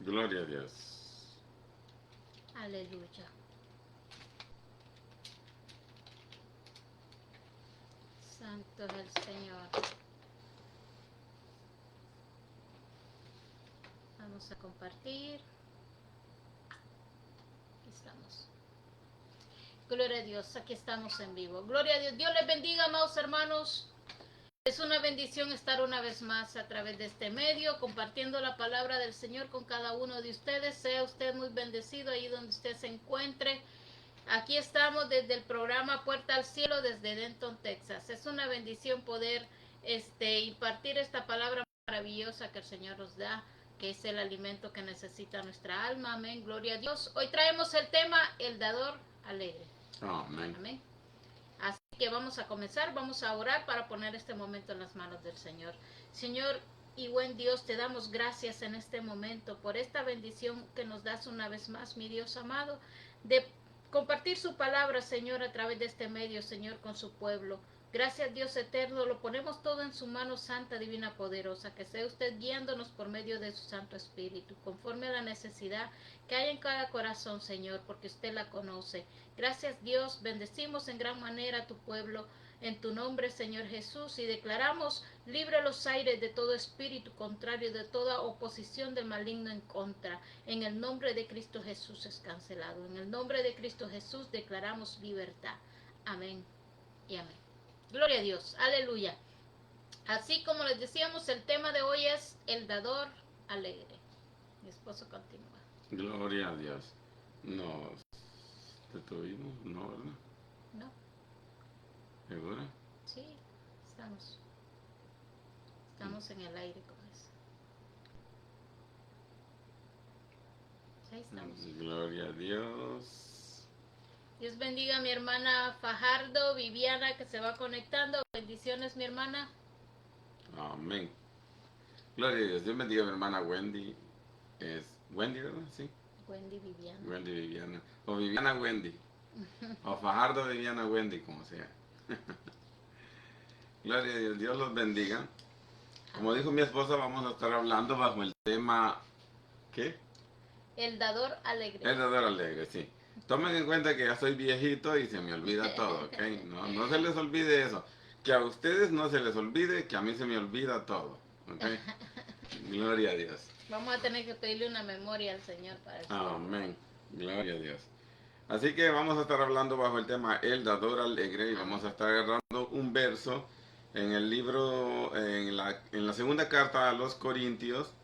Gloria a Dios. Aleluya. Santo es el Señor. Vamos a compartir. Aquí estamos. Gloria a Dios, aquí estamos en vivo. Gloria a Dios. Dios les bendiga, amados hermanos. Es una bendición estar una vez más a través de este medio, compartiendo la palabra del Señor con cada uno de ustedes. Sea usted muy bendecido ahí donde usted se encuentre. Aquí estamos desde el programa Puerta al Cielo desde Denton, Texas. Es una bendición poder impartir esta palabra maravillosa que el Señor nos da, que es el alimento que necesita nuestra alma. Amén. Gloria a Dios. Hoy traemos el tema El dador alegre. Amén. Amén. Así que vamos a comenzar, vamos a orar para poner este momento en las manos del Señor. Señor y buen Dios, te damos gracias en este momento por esta bendición que nos das una vez más, mi Dios amado, de compartir su palabra, Señor, a través de este medio, Señor, con su pueblo. Gracias, Dios eterno, lo ponemos todo en su mano santa, divina, poderosa, que sea usted guiándonos por medio de su Santo Espíritu, conforme a la necesidad que hay en cada corazón, Señor, porque usted la conoce. Gracias, Dios, bendecimos en gran manera a tu pueblo, en tu nombre, Señor Jesús, y declaramos libre los aires de todo espíritu contrario, de toda oposición del maligno en contra. En el nombre de Cristo Jesús es cancelado. En el nombre de Cristo Jesús declaramos libertad. Amén y amén. Gloria a Dios, aleluya. Así como les decíamos, el tema de hoy es el dador alegre. Mi esposo continúa. Gloria a Dios. Nos detuvimos, ¿no, verdad? ¿No? ¿Segura? Sí, estamos en el aire con eso. Ahí estamos. Gloria a Dios. Dios bendiga a mi hermana Fajardo, Viviana, que se va conectando. Bendiciones, mi hermana. Amén. Gloria a Dios. Dios bendiga a mi hermana Wendy. Es Wendy, ¿verdad? Sí. Wendy Viviana. Wendy Viviana. O Viviana Wendy. O Fajardo Viviana Wendy, como sea. Gloria a Dios. Dios los bendiga. Como dijo mi esposa, vamos a estar hablando bajo el tema... ¿Qué? El dador alegre. El dador alegre, sí. Tomen en cuenta que ya soy viejito y se me olvida todo, ¿ok? No se les olvide eso. Que a ustedes no se les olvide que a mí se me olvida todo, ¿ok? Gloria a Dios. Vamos a tener que pedirle una memoria al Señor para eso. Amén. Gloria a Dios. Así que vamos a estar hablando bajo el tema El dador alegre y vamos a estar agarrando un verso en el libro, en la segunda carta a los Corintios,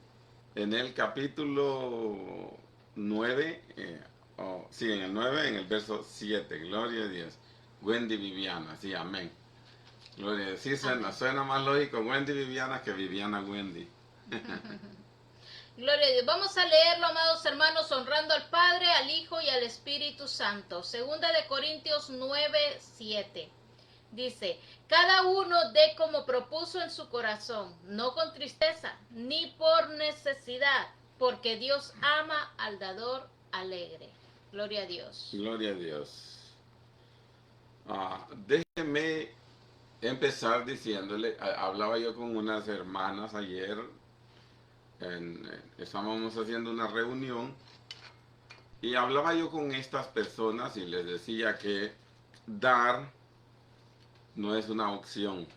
en el capítulo 9, sí, en el 9, en el verso 7. Gloria a Dios. Wendy Viviana, sí, amén. Gloria a Dios. Sí, suena más lógico Wendy Viviana que Viviana Wendy. Gloria a Dios. Vamos a leerlo, amados hermanos, honrando al Padre, al Hijo y al Espíritu Santo. Segunda de Corintios 9, 7. Dice, cada uno dé como propuso en su corazón, no con tristeza, ni por necesidad, porque Dios ama al dador alegre. Gloria a Dios. Gloria a Dios. Déjeme empezar diciéndole, hablaba yo con unas hermanas ayer, estábamos haciendo una reunión y hablaba yo con estas personas y les decía que dar no es una opción.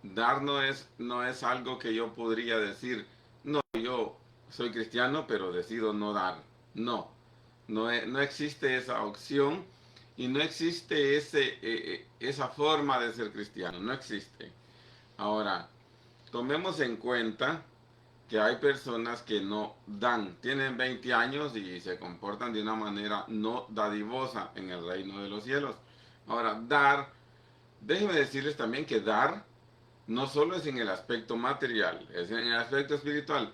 Dar no es algo que yo podría decir, no, yo soy cristiano pero decido no dar. No existe esa opción y no existe esa forma de ser cristiano, no existe. Ahora, tomemos en cuenta que hay personas que no dan, tienen 20 años y se comportan de una manera no dadivosa en el reino de los cielos. Ahora, dar, déjenme decirles también que dar no solo es en el aspecto material, es en el aspecto espiritual.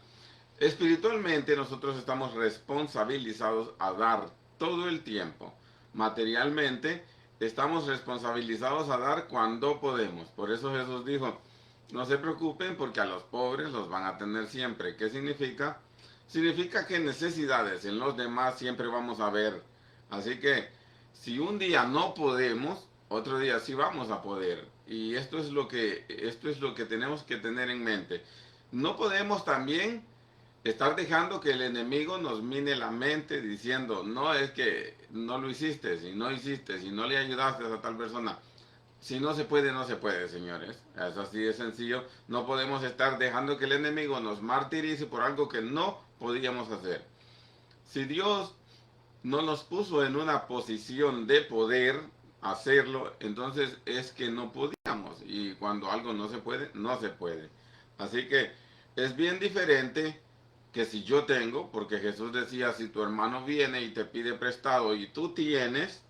Espiritualmente nosotros estamos responsabilizados a dar todo el tiempo. Materialmente estamos responsabilizados a dar cuando podemos. Por eso Jesús dijo, no se preocupen porque a los pobres los van a tener siempre. ¿Qué significa? Significa que necesidades en los demás siempre vamos a ver. Así que si un día no podemos, otro día sí vamos a poder. Y esto es lo que tenemos que tener en mente. No podemos también estar dejando que el enemigo nos mine la mente diciendo, no, es que no lo hiciste, si no hiciste, si no le ayudaste a esa tal persona. Si no se puede, no se puede, señores. Es así de sencillo. No podemos estar dejando que el enemigo nos martirice por algo que no podíamos hacer. Si Dios no nos puso en una posición de poder hacerlo, entonces es que no podíamos. Y cuando algo no se puede, no se puede. Así que es bien diferente que si yo tengo, porque Jesús decía, si tu hermano viene y te pide prestado y tú tienes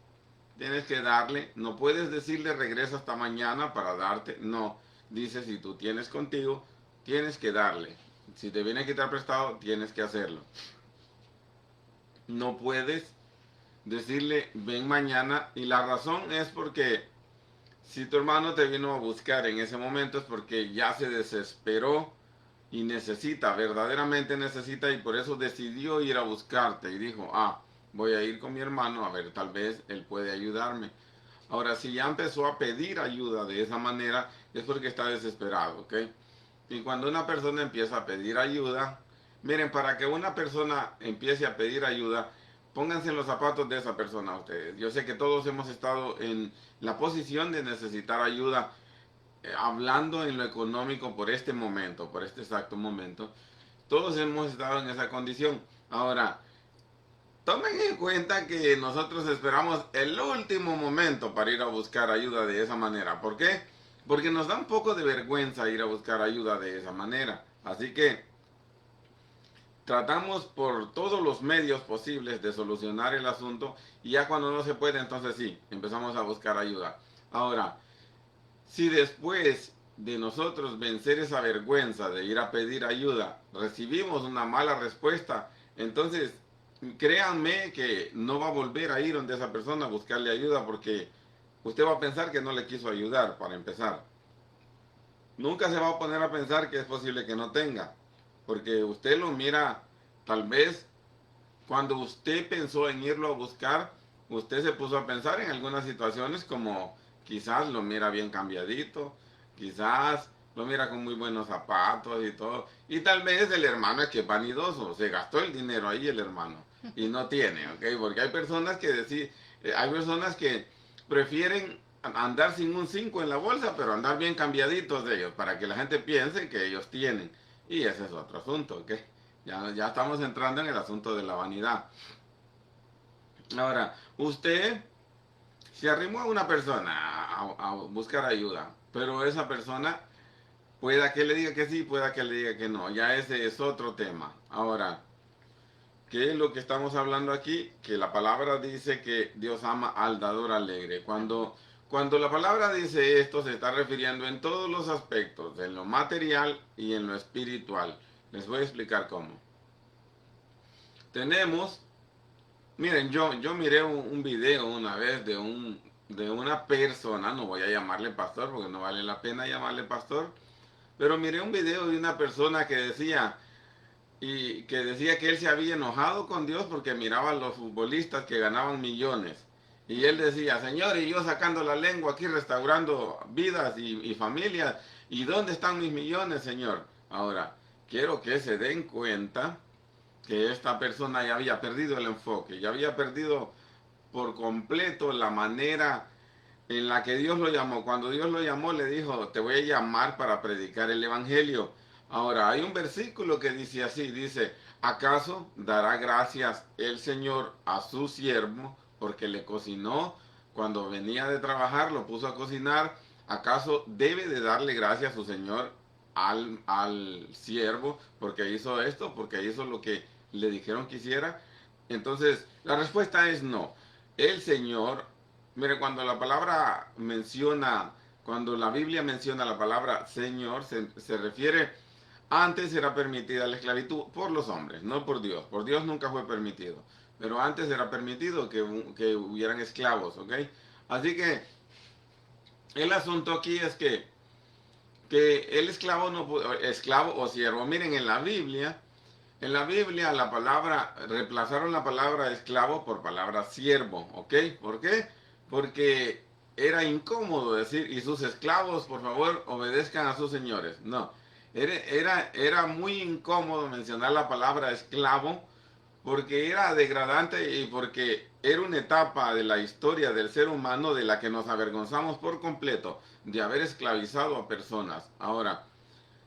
que darle. No puedes decirle regresa hasta mañana para darte. No, dice si tú tienes contigo, tienes que darle. Si te viene a quitar prestado, tienes que hacerlo. No puedes decirle ven mañana, y la razón es porque si tu hermano te vino a buscar en ese momento es porque ya se desesperó y necesita, verdaderamente necesita, y por eso decidió ir a buscarte y dijo, voy a ir con mi hermano a ver, tal vez él puede ayudarme. Ahora, si ya empezó a pedir ayuda de esa manera, es porque está desesperado, ¿ok? Y cuando una persona empieza a pedir ayuda, miren, para que una persona empiece a pedir ayuda, pónganse en los zapatos de esa persona ustedes. Yo sé que todos hemos estado en la posición de necesitar ayuda, hablando en lo económico por este momento, por este exacto momento. Todos hemos estado en esa condición. Ahora, tomen en cuenta que nosotros esperamos el último momento para ir a buscar ayuda de esa manera. ¿Por qué? Porque nos da un poco de vergüenza ir a buscar ayuda de esa manera. Así que tratamos por todos los medios posibles de solucionar el asunto, y ya cuando no se puede, entonces sí, empezamos a buscar ayuda. Ahora, si después de nosotros vencer esa vergüenza de ir a pedir ayuda, recibimos una mala respuesta, entonces créanme que no va a volver a ir donde esa persona a buscarle ayuda, porque usted va a pensar que no le quiso ayudar para empezar. Nunca se va a poner a pensar que es posible que no tenga, porque usted lo mira, tal vez cuando usted pensó en irlo a buscar, usted se puso a pensar en algunas situaciones como quizás lo mira bien cambiadito, quizás lo mira con muy buenos zapatos y todo. Y tal vez el hermano es que es vanidoso, se gastó el dinero ahí el hermano y no tiene, ¿ok? Porque hay personas que hay personas que prefieren andar sin un 5 en la bolsa, pero andar bien cambiaditos de ellos, para que la gente piense que ellos tienen. Y ese es otro asunto, ¿ok? Ya estamos entrando en el asunto de la vanidad. Ahora, usted se arrimó a una persona a buscar ayuda, pero esa persona pueda que le diga que sí, pueda que le diga que no. Ya ese es otro tema. Ahora, ¿qué es lo que estamos hablando aquí? Que la palabra dice que Dios ama al dador alegre. Cuando la palabra dice esto, se está refiriendo en todos los aspectos, en lo material y en lo espiritual. Les voy a explicar cómo. Tenemos, miren, yo miré un video una vez de una persona, no voy a llamarle pastor porque no vale la pena llamarle pastor, pero miré un video de una persona que decía, que él se había enojado con Dios porque miraba a los futbolistas que ganaban millones. Y él decía, Señor, y yo sacando la lengua aquí, restaurando vidas y familias, ¿y dónde están mis millones, Señor? Ahora, quiero que se den cuenta que esta persona ya había perdido el enfoque, ya había perdido por completo la manera en la que Dios lo llamó. Cuando Dios lo llamó, le dijo, te voy a llamar para predicar el evangelio. Ahora, hay un versículo que dice así, dice, ¿acaso dará gracias el Señor a su siervo porque le cocinó cuando venía de trabajar, lo puso a cocinar? ¿Acaso debe de darle gracias a su Señor al siervo porque hizo esto, porque hizo lo que le dijeron que hiciera? Entonces, la respuesta es no. El Señor, mire, cuando la palabra menciona, cuando la Biblia menciona la palabra Señor, se refiere, antes era permitida la esclavitud por los hombres, no por Dios. Por Dios nunca fue permitido. Pero antes era permitido que hubieran esclavos, ¿ok? Así que el asunto aquí es que el esclavo no esclavo o siervo, miren, en la Biblia la palabra, reemplazaron la palabra esclavo por palabra siervo, ¿ok? ¿Por qué? Porque era incómodo decir, y sus esclavos, por favor, obedezcan a sus señores. No, Era muy incómodo mencionar la palabra esclavo porque era degradante y porque era una etapa de la historia del ser humano de la que nos avergonzamos por completo de haber esclavizado a personas. Ahora,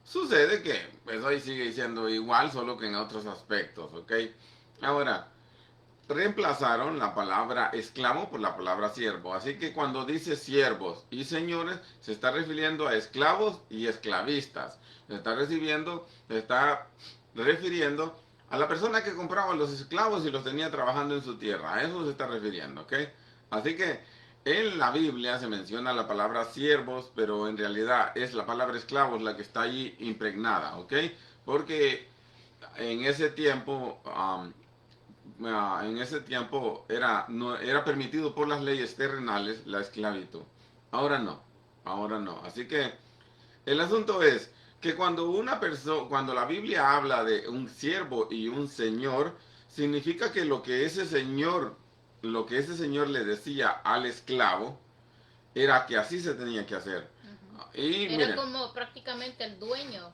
sucede que pues hoy sigue siendo igual, solo que en otros aspectos, ¿ok? Ahora, reemplazaron la palabra esclavo por la palabra siervo. Así que cuando dice siervos y señores, se está refiriendo a esclavos y esclavistas. Se está refiriendo a la persona que compraba los esclavos y los tenía trabajando en su tierra. A eso se está refiriendo, ¿ok? Así que en la Biblia se menciona la palabra siervos, pero en realidad es la palabra esclavos la que está allí impregnada, ¿ok? Porque en ese tiempo no, era permitido por las leyes terrenales la esclavitud. Ahora no, ahora no. Así que el asunto es que cuando la Biblia habla de un siervo y un señor, significa que lo que ese señor le decía al esclavo, era que así se tenía que hacer. Y Era miren, como prácticamente el dueño.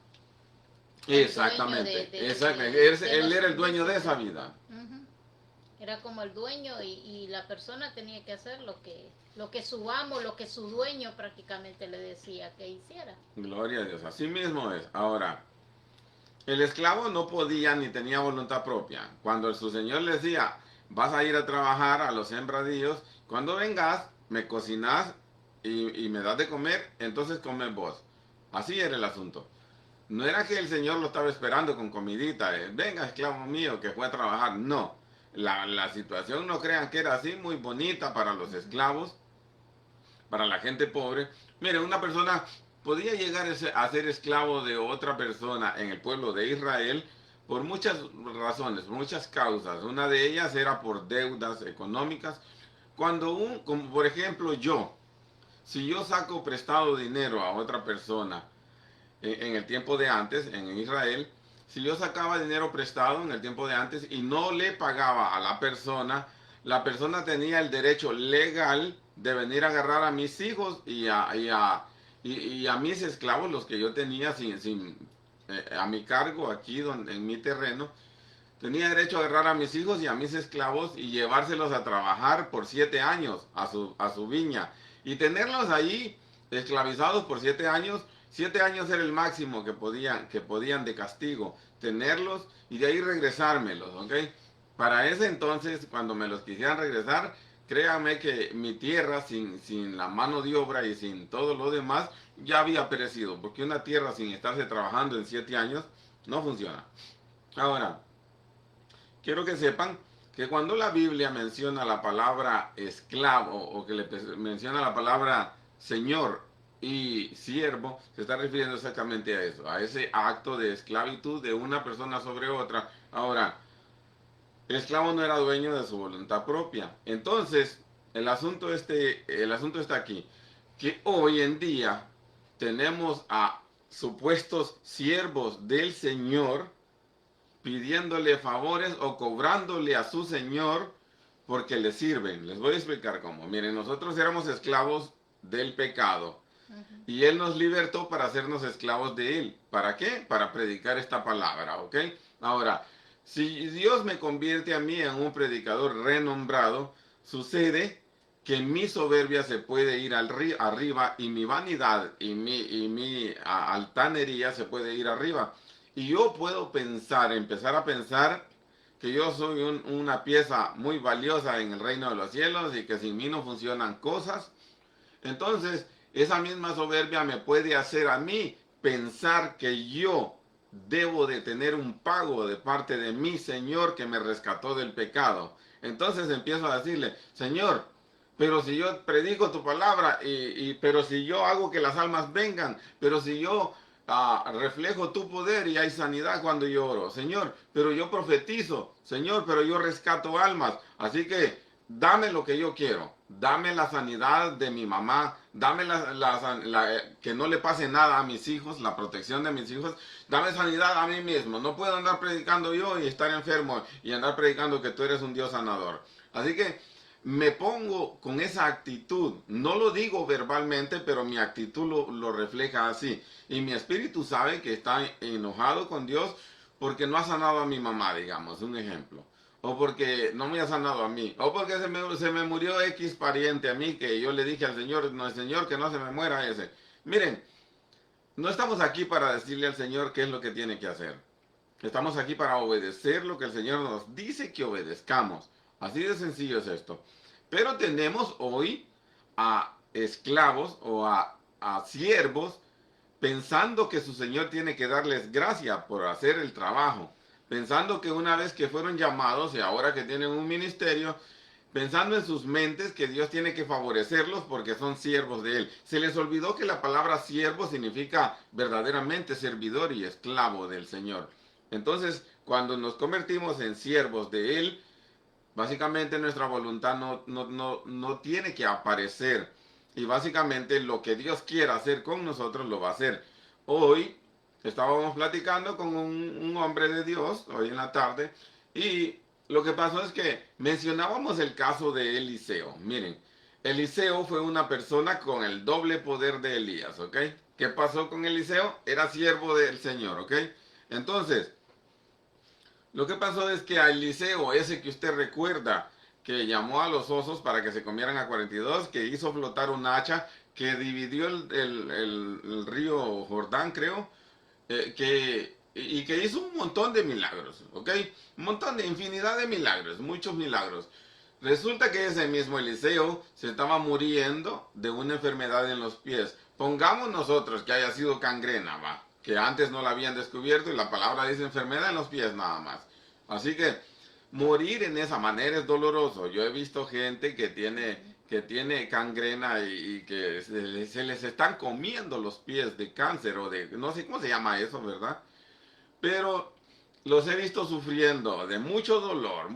exactamente, él era el dueño de esa vida. Era como el dueño y la persona tenía que hacer lo que su amo, lo que su dueño prácticamente le decía que hiciera. Gloria a Dios, así mismo es. Ahora, el esclavo no podía ni tenía voluntad propia. Cuando su señor le decía, vas a ir a trabajar a los sembradíos, cuando vengas, me cocinas y me das de comer, entonces comes vos. Así era el asunto. No era que el señor lo estaba esperando con comidita, venga esclavo mío que fue a trabajar, no. La situación no crean que era así, muy bonita para los esclavos, para la gente pobre. Mire, una persona podía llegar a ser esclavo de otra persona en el pueblo de Israel por muchas razones, por muchas causas. Una de ellas era por deudas económicas. Como por ejemplo si yo saco prestado dinero a otra persona en el tiempo de antes, en Israel, si yo sacaba dinero prestado en el tiempo de antes y no le pagaba a la persona tenía el derecho legal de venir a agarrar a mis hijos y a mis esclavos, los que yo tenía a mi cargo aquí en mi terreno. Tenía derecho a agarrar a mis hijos y a mis esclavos y llevárselos a trabajar por 7 años a su viña. Y tenerlos ahí esclavizados por 7 años. 7 años era el máximo que podían de castigo tenerlos y de ahí regresármelos, ¿ok? Para ese entonces, cuando me los quisieran regresar, créanme que mi tierra sin la mano de obra y sin todo lo demás ya había perecido, porque una tierra sin estarse trabajando en 7 años no funciona. Ahora, quiero que sepan que cuando la Biblia menciona la palabra esclavo o que le menciona la palabra señor y siervo, se está refiriendo exactamente a eso, a ese acto de esclavitud de una persona sobre otra. Ahora, el esclavo no era dueño de su voluntad propia. Entonces, el asunto está aquí, que hoy en día tenemos a supuestos siervos del Señor pidiéndole favores o cobrándole a su señor porque le sirven. Les voy a explicar cómo. Miren, nosotros éramos esclavos del pecado y Él nos libertó para hacernos esclavos de Él. ¿Para qué? Para predicar esta palabra, ¿ok? Ahora, si Dios me convierte a mí en un predicador renombrado, sucede que mi soberbia se puede ir arriba y mi vanidad y mi altanería se puede ir arriba. Y yo puedo empezar a pensar que yo soy una pieza muy valiosa en el reino de los cielos y que sin mí no funcionan cosas. Entonces, esa misma soberbia me puede hacer a mí pensar que yo debo de tener un pago de parte de mi Señor que me rescató del pecado. Entonces empiezo a decirle, Señor, pero si yo predico tu palabra, pero si yo hago que las almas vengan, pero si yo reflejo tu poder y hay sanidad cuando yo oro. Señor, pero yo profetizo. Señor, pero yo rescato almas. Así que dame lo que yo quiero. Dame la sanidad de mi mamá. Dame que no le pase nada a mis hijos, la protección de mis hijos. Dame sanidad a mí mismo. No puedo andar predicando yo y estar enfermo y andar predicando que tú eres un Dios sanador. Así que me pongo con esa actitud. No lo digo verbalmente, pero mi actitud lo refleja así. Y mi espíritu sabe que está enojado con Dios porque no ha sanado a mi mamá, digamos, un ejemplo. O porque no me ha sanado a mí. O porque se me murió X pariente a mí, que yo le dije al Señor, no, Señor, que no se me muera ese. Miren, no estamos aquí para decirle al Señor qué es lo que tiene que hacer. Estamos aquí para obedecer lo que el Señor nos dice que obedezcamos. Así de sencillo es esto. Pero tenemos hoy a esclavos o a siervos pensando que su Señor tiene que darles gracia por hacer el trabajo. Pensando que una vez que fueron llamados y ahora que tienen un ministerio, pensando en sus mentes que Dios tiene que favorecerlos porque son siervos de Él. Se les olvidó que la palabra siervo significa verdaderamente servidor y esclavo del Señor. Entonces, cuando nos convertimos en siervos de Él, básicamente nuestra voluntad no tiene que aparecer. Y básicamente lo que Dios quiera hacer con nosotros lo va a hacer. Hoy estábamos platicando con un hombre de Dios, hoy en la tarde, y lo que pasó es que mencionábamos el caso de Eliseo. Miren, Eliseo fue una persona con el doble poder de Elías, ¿ok? ¿Qué pasó con Eliseo? Era siervo del Señor, ¿ok? Entonces, lo que pasó es que a Eliseo, ese que usted recuerda, que llamó a los osos para que se comieran a 42, que hizo flotar un hacha, que dividió el río Jordán, creo, y que hizo un montón de milagros, ¿ok? Un montón de infinidad de milagros, muchos milagros. Resulta que ese mismo Eliseo se estaba muriendo de una enfermedad en los pies. Pongamos nosotros que haya sido gangrena, va, que antes no la habían descubierto y la palabra dice enfermedad en los pies nada más. Así que morir en esa manera es doloroso. Yo he visto gente que tiene gangrena y que se les están comiendo los pies de cáncer o de, no sé cómo se llama eso, ¿verdad? Pero los he visto sufriendo de mucho dolor,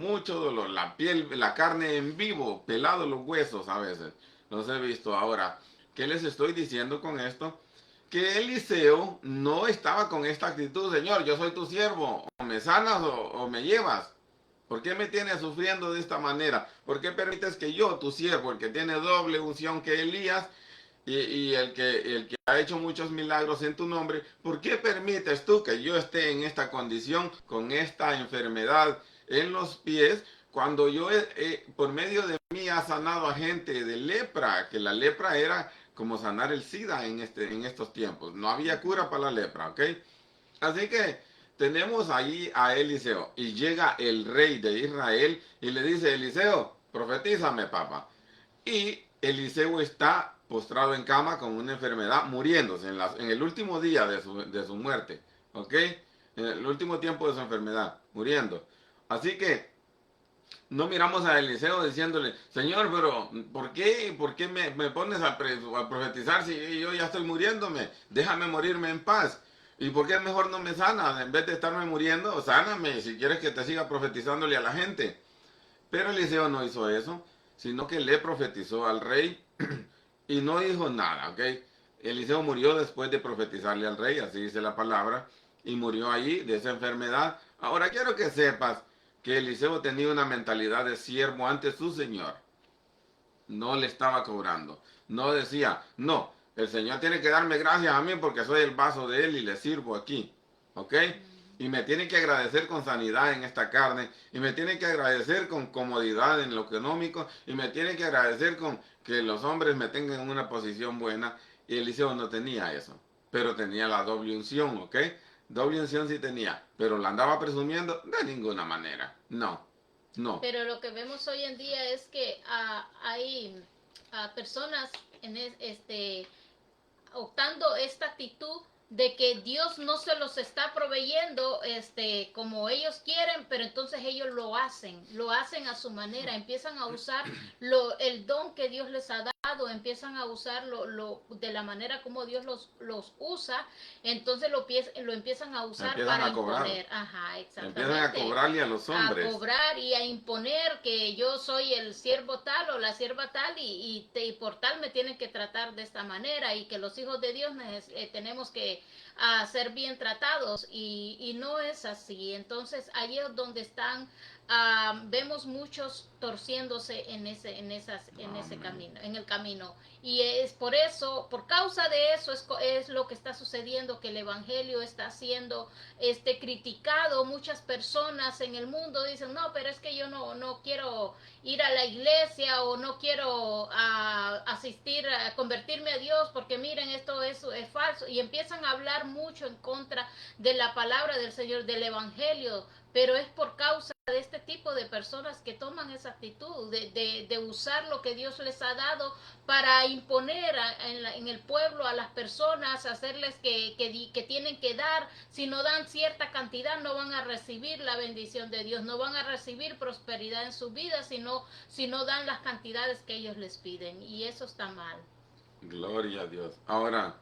la piel, la carne en vivo, pelado los huesos a veces. Los he visto ahora. ¿Qué les estoy diciendo con esto? Que Eliseo no estaba con esta actitud, Señor, yo soy tu siervo, o me sanas o me llevas. ¿Por qué me tienes sufriendo de esta manera? ¿Por qué permites que yo, tu siervo, el que tiene doble unción que Elías, y el que ha hecho muchos milagros en tu nombre, ¿por qué permites tú que yo esté en esta condición, con esta enfermedad en los pies, cuando yo por medio de mí ha sanado a gente de lepra, que la lepra era como sanar el SIDA en estos tiempos, no había cura para la lepra, ¿ok? Así que tenemos ahí a Eliseo y llega el rey de Israel y le dice, Eliseo, profetízame, papá. Y Eliseo está postrado en cama con una enfermedad, muriéndose en el último día de su muerte, ¿ok? En el último tiempo de su enfermedad, muriendo. Así que no miramos a Eliseo diciéndole, Señor, pero ¿por qué me pones a profetizar si yo ya estoy muriéndome? Déjame morirme en paz. ¿Y por qué mejor no me sanas? En vez de estarme muriendo, sáname si quieres que te siga profetizándole a la gente. Pero Eliseo no hizo eso, sino que le profetizó al rey y no dijo nada, ¿ok? Eliseo murió después de profetizarle al rey, así dice la palabra, y murió allí de esa enfermedad. Ahora quiero que sepas que Eliseo tenía una mentalidad de siervo ante su Señor. No le estaba cobrando. No decía, no, el Señor tiene que darme gracias a mí porque soy el vaso de Él y le sirvo aquí. ¿Ok? Y me tiene que agradecer con sanidad en esta carne. Y me tiene que agradecer con comodidad en lo económico. Y me tiene que agradecer con que los hombres me tengan en una posición buena. Y Eliseo no tenía eso. Pero tenía la doble unción, ¿ok? Doble unción sí tenía. Pero la andaba presumiendo de ninguna manera. No, no. Pero lo que vemos hoy en día es que hay personas optando esta actitud de que Dios no se los está proveyendo como ellos quieren, pero entonces ellos lo hacen a su manera, empiezan a usar el don que Dios les ha dado, empiezan a usarlo de la manera como Dios los usa, entonces lo empiezan a usar empiezan para a cobrar. imponer. Ajá, exactamente. Empiezan a cobrarle a los hombres. A cobrar y a imponer que yo soy el siervo tal o la sierva tal y por tal me tienen que tratar de esta manera y que los hijos de Dios tenemos que ser bien tratados y no es así. Entonces ahí es donde están vemos muchos torciéndose en ese camino, en el camino. Y es por eso, por causa de eso es lo que está sucediendo, que el evangelio está siendo criticado. Muchas personas en el mundo dicen, no, pero es que yo no quiero ir a la iglesia, o no quiero asistir a convertirme a Dios, porque miren, esto es falso, y empiezan a hablar mucho en contra de la palabra del Señor, del evangelio. Pero es por causa de este tipo de personas que toman esa actitud de usar lo que Dios les ha dado para imponer en el pueblo a las personas, hacerles que tienen que dar. Si no dan cierta cantidad, no van a recibir la bendición de Dios, no van a recibir prosperidad en su vida, si no dan las cantidades que ellos les piden, y eso está mal. Gloria a Dios. Ahora,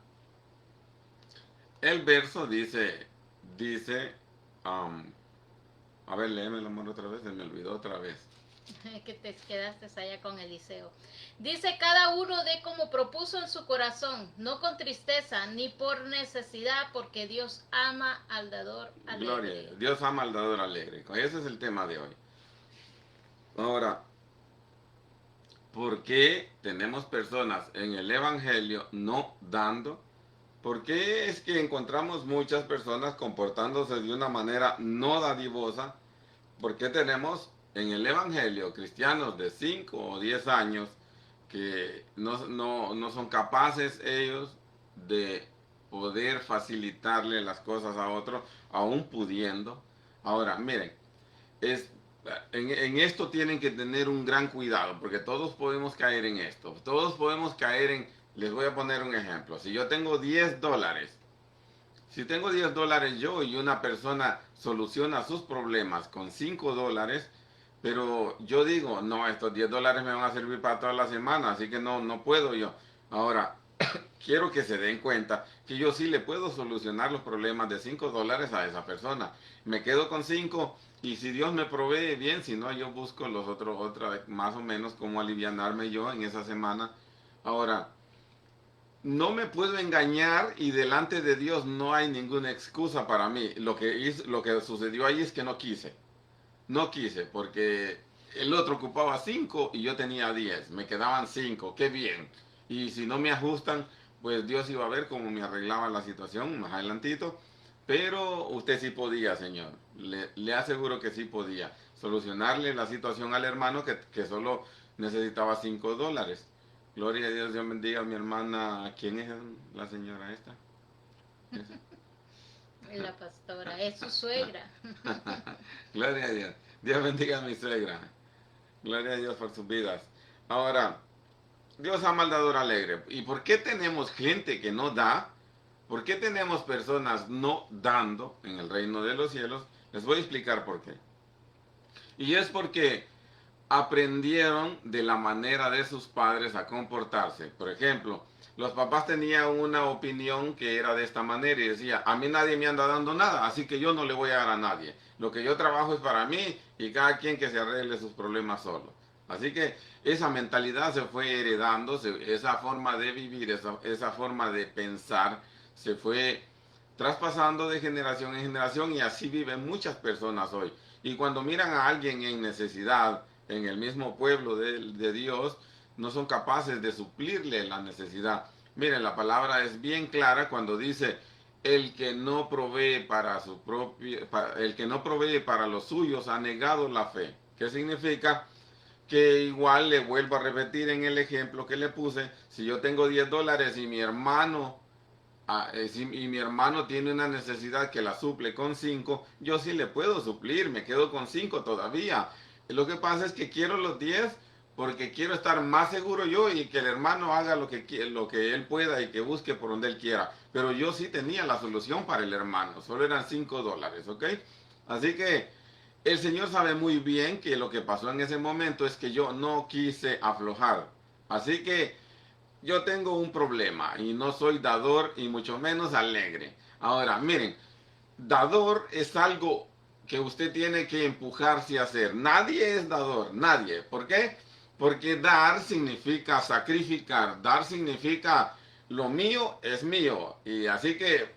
el verso dice, a ver, léeme el amor otra vez, se me olvidó otra vez. Que te quedaste allá con Eliseo. Dice, cada uno dé como propuso en su corazón, no con tristeza ni por necesidad, porque Dios ama al dador alegre. Gloria a Dios. Dios ama al dador alegre. Ese es el tema de hoy. Ahora, ¿por qué tenemos personas en el evangelio no dando? ¿Por qué es que encontramos muchas personas comportándose de una manera no dadivosa? ¿Por qué tenemos en el evangelio cristianos de 5 o 10 años que no son capaces ellos de poder facilitarle las cosas a otros, aún pudiendo? Ahora, miren, en esto tienen que tener un gran cuidado, porque todos podemos caer en esto. Todos podemos caer les voy a poner un ejemplo. Si yo tengo $10, si tengo $10 yo y una persona soluciona sus problemas con $5, pero yo digo, no, estos $10 me van a servir para toda la semana, así que no puedo yo. Ahora, quiero que se den cuenta que yo sí le puedo solucionar los problemas de $5 a esa persona. Me quedo con 5 y si Dios me provee bien, si no, yo busco los otros, más o menos cómo alivianarme yo en esa semana. Ahora, no me puedo engañar y delante de Dios no hay ninguna excusa para mí. Lo que sucedió ahí es que no quise. No quise porque el otro ocupaba 5 y yo tenía 10. Me quedaban 5. Qué bien. Y si no me ajustan, pues Dios iba a ver cómo me arreglaba la situación más adelantito. Pero usted sí podía, Señor. Le aseguro que sí podía solucionarle la situación al hermano que solo necesitaba $5. Gloria a Dios, Dios bendiga a mi hermana. ¿Quién es la señora esta? La pastora, es su suegra. Gloria a Dios. Dios bendiga a mi suegra. Gloria a Dios por sus vidas. Ahora, Dios ama al dador alegre. ¿Y por qué tenemos gente que no da? ¿Por qué tenemos personas no dando en el reino de los cielos? Les voy a explicar por qué. Y es porque aprendieron de la manera de sus padres a comportarse. Por ejemplo, los papás tenían una opinión que era de esta manera y decía, a mí nadie me anda dando nada, así que yo no le voy a dar a nadie. Lo que yo trabajo es para mí y cada quien que se arregle sus problemas solo. Así que esa mentalidad se fue heredando, esa forma de vivir, esa forma de pensar se fue traspasando de generación en generación y así viven muchas personas hoy. Y cuando miran a alguien en necesidad, en el mismo pueblo de Dios, no son capaces de suplirle la necesidad. Miren, la palabra es bien clara cuando dice, el que no provee para el que no provee para los suyos ha negado la fe. ¿Qué significa? Que igual le vuelvo a repetir en el ejemplo que le puse, si yo tengo $10 y mi hermano tiene una necesidad que la suple con 5, yo sí le puedo suplir, me quedo con 5 todavía. Lo que pasa es que quiero los 10 porque quiero estar más seguro yo y que el hermano haga lo que él pueda y que busque por donde él quiera. Pero yo sí tenía la solución para el hermano, solo eran $5, ¿ok? Así que el Señor sabe muy bien que lo que pasó en ese momento es que yo no quise aflojar. Así que yo tengo un problema y no soy dador y mucho menos alegre. Ahora, miren, dador es algo que usted tiene que empujarse a hacer. Nadie es dador, nadie. ¿Por qué? Porque dar significa sacrificar, dar significa lo mío es mío. Y así que,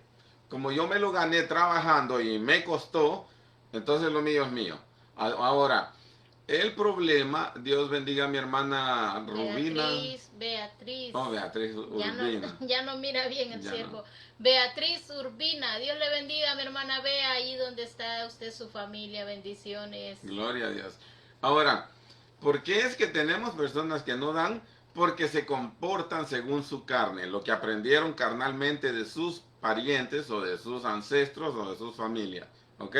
como yo me lo gané trabajando y me costó, entonces lo mío es mío. Ahora, el problema, Dios bendiga a mi hermana Rubina. Beatriz. Oh, Beatriz Urbina. Ya no mira bien el Ya siervo. no. Beatriz Urbina. Dios le bendiga a mi hermana Bea, ahí donde está usted, su familia. Bendiciones. Gloria a Dios. Ahora, ¿por qué es que tenemos personas que no dan? Porque se comportan según su carne, lo que aprendieron carnalmente de sus parientes o de sus ancestros o de sus familias. ¿Ok?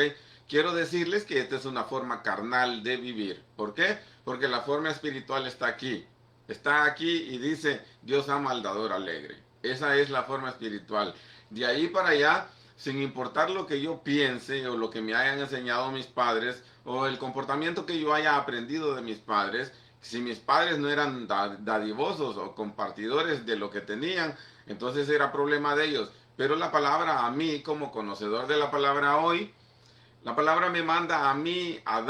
Quiero decirles que esta es una forma carnal de vivir. ¿Por qué? Porque la forma espiritual está aquí. Está aquí y dice, Dios ama al dador alegre. Esa es la forma espiritual. De ahí para allá, sin importar lo que yo piense o lo que me hayan enseñado mis padres o el comportamiento que yo haya aprendido de mis padres, si mis padres no eran dadivosos o compartidores de lo que tenían, entonces era problema de ellos. Pero la palabra a mí, como conocedor de la palabra hoy, la palabra me manda a mí a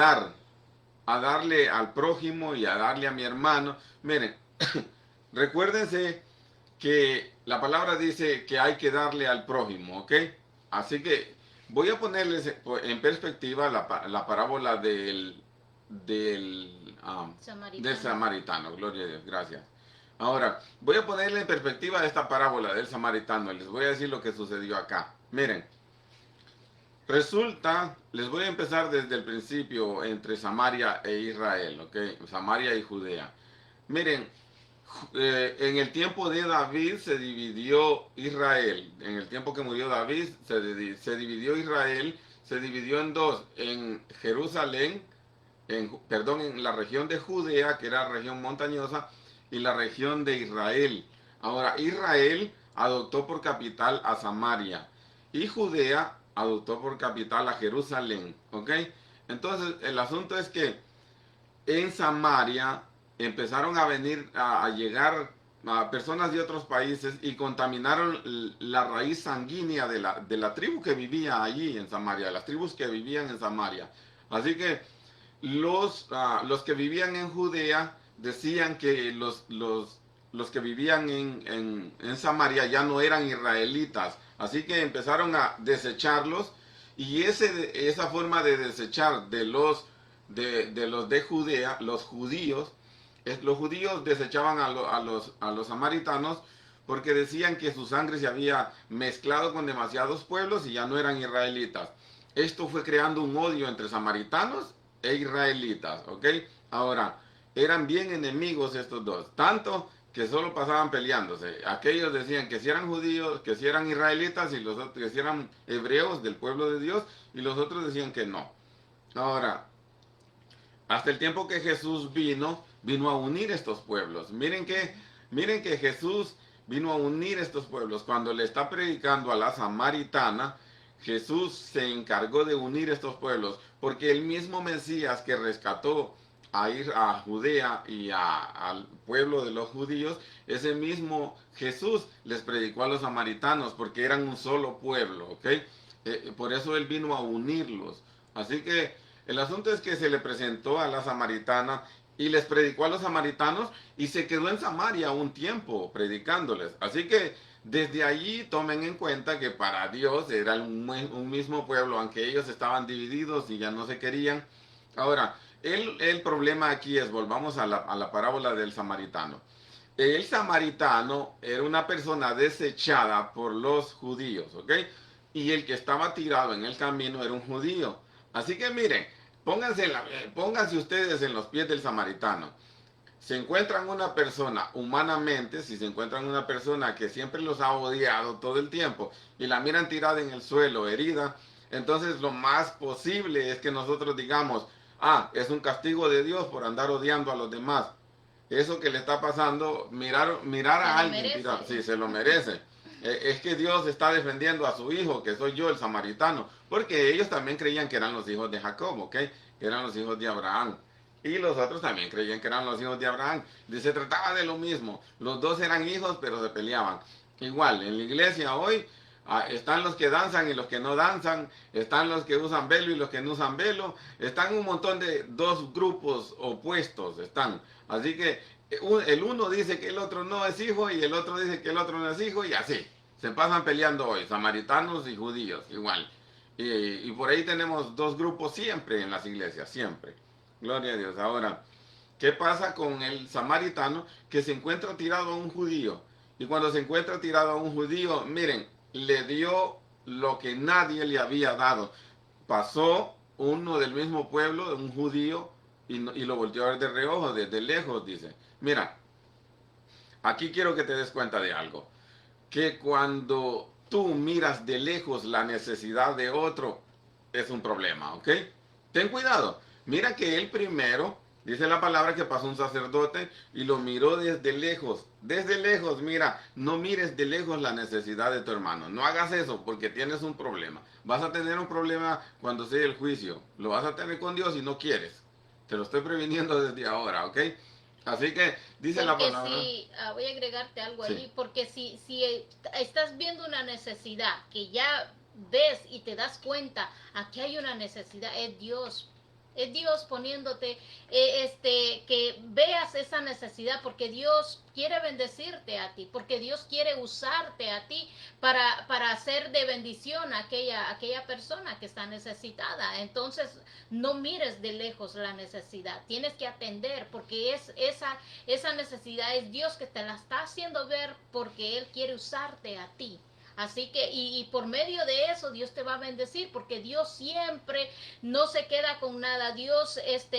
darle al prójimo y a darle a mi hermano. Miren, recuérdense que la palabra dice que hay que darle al prójimo, ¿ok? Así que voy a ponerles en perspectiva la parábola del samaritano. Gloria a Dios, gracias. Ahora, voy a ponerle en perspectiva esta parábola del samaritano. Les voy a decir lo que sucedió acá. Miren, resulta, les voy a empezar desde el principio entre Samaria e Israel, ¿ok? Samaria y Judea. Miren, en el tiempo de David se dividió Israel. En el tiempo que murió David se dividió Israel, se dividió en dos, en Jerusalén, en la región de Judea, que era región montañosa, y la región de Israel. Ahora, Israel adoptó por capital a Samaria y Judea adoptó por capital a Jerusalén, ¿ok? Entonces, el asunto es que en Samaria empezaron a venir, a llegar a personas de otros países y contaminaron la raíz sanguínea de la tribu que vivía allí en Samaria, las tribus que vivían en Samaria. Así que los que vivían en Judea decían que los que vivían en Samaria ya no eran israelitas. Así que empezaron a desecharlos y esa forma de desechar de los de Judea, los judíos desechaban a los samaritanos porque decían que su sangre se había mezclado con demasiados pueblos y ya no eran israelitas. Esto fue creando un odio entre samaritanos e israelitas, ¿ok? Ahora, eran bien enemigos estos dos, tanto que solo pasaban peleándose. Aquellos decían que si eran judíos, que si eran israelitas, y los otros que si eran hebreos del pueblo de Dios, y los otros decían que no. Ahora, hasta el tiempo que Jesús vino a unir estos pueblos. Miren que Jesús vino a unir estos pueblos. Cuando le está predicando a la samaritana, Jesús se encargó de unir estos pueblos, porque el mismo Mesías que rescató a Judea y al pueblo de los judíos, ese mismo Jesús les predicó a los samaritanos, porque eran un solo pueblo, ¿ok? Por eso él vino a unirlos. Así que el asunto es que se le presentó a la samaritana y les predicó a los samaritanos y se quedó en Samaria un tiempo predicándoles. Así que desde allí tomen en cuenta que para Dios era un mismo pueblo, aunque ellos estaban divididos y ya no se querían. Ahora, el problema aquí es, volvamos a la parábola del samaritano. El samaritano era una persona desechada por los judíos, ¿ok? Y el que estaba tirado en el camino era un judío. Así que miren, pónganse ustedes en los pies del samaritano. Se encuentran una persona, humanamente, si se encuentran una persona que siempre los ha odiado todo el tiempo y la miran tirada en el suelo, herida, entonces lo más posible es que nosotros digamos, es un castigo de Dios por andar odiando a los demás. Eso que le está pasando, mirar a alguien tirado, sí, se lo merece. Es que Dios está defendiendo a su hijo, que soy yo el samaritano, porque ellos también creían que eran los hijos de Jacob, ¿ok? Que eran los hijos de Abraham. Y los otros también creían que eran los hijos de Abraham. Y se trataba de lo mismo. Los dos eran hijos, pero se peleaban. Igual, en la iglesia hoy están los que danzan y los que no danzan. Están los que usan velo y los que no usan velo. Están un montón de dos grupos opuestos. Están. Así que el uno dice que el otro no es hijo y el otro dice que el otro no es hijo y así. Se pasan peleando hoy, samaritanos y judíos, igual. Y por ahí tenemos dos grupos siempre en las iglesias, siempre. Gloria a Dios. Ahora, ¿qué pasa con el samaritano que se encuentra tirado a un judío? Y cuando se encuentra tirado a un judío, miren, le dio lo que nadie le había dado. Pasó uno del mismo pueblo, un judío, y lo volteó a ver de reojo, desde lejos, dice. Mira, aquí quiero que te des cuenta de algo. Que cuando tú miras de lejos la necesidad de otro, es un problema, ¿ok? Ten cuidado. Mira que él primero, dice la palabra que pasó un sacerdote y lo miró desde lejos. Desde lejos, mira, no mires de lejos la necesidad de tu hermano. No hagas eso porque tienes un problema. Vas a tener un problema cuando sea el juicio. Lo vas a tener con Dios si no quieres. Te lo estoy previniendo desde ahora, ¿ok? Así que dice la Porque palabra. si, voy a agregarte algo Sí. ahí, porque si estás viendo una necesidad que ya ves y te das cuenta, aquí hay una necesidad, es Dios poniéndote, que veas esa necesidad, porque Dios quiere bendecirte a ti, porque Dios quiere usarte a ti para hacer de bendición a aquella persona que está necesitada. Entonces, no mires de lejos la necesidad, tienes que atender, porque esa necesidad es Dios que te la está haciendo ver, porque Él quiere usarte a ti. Así que, y por medio de eso, Dios te va a bendecir, porque Dios siempre no se queda con nada. Dios es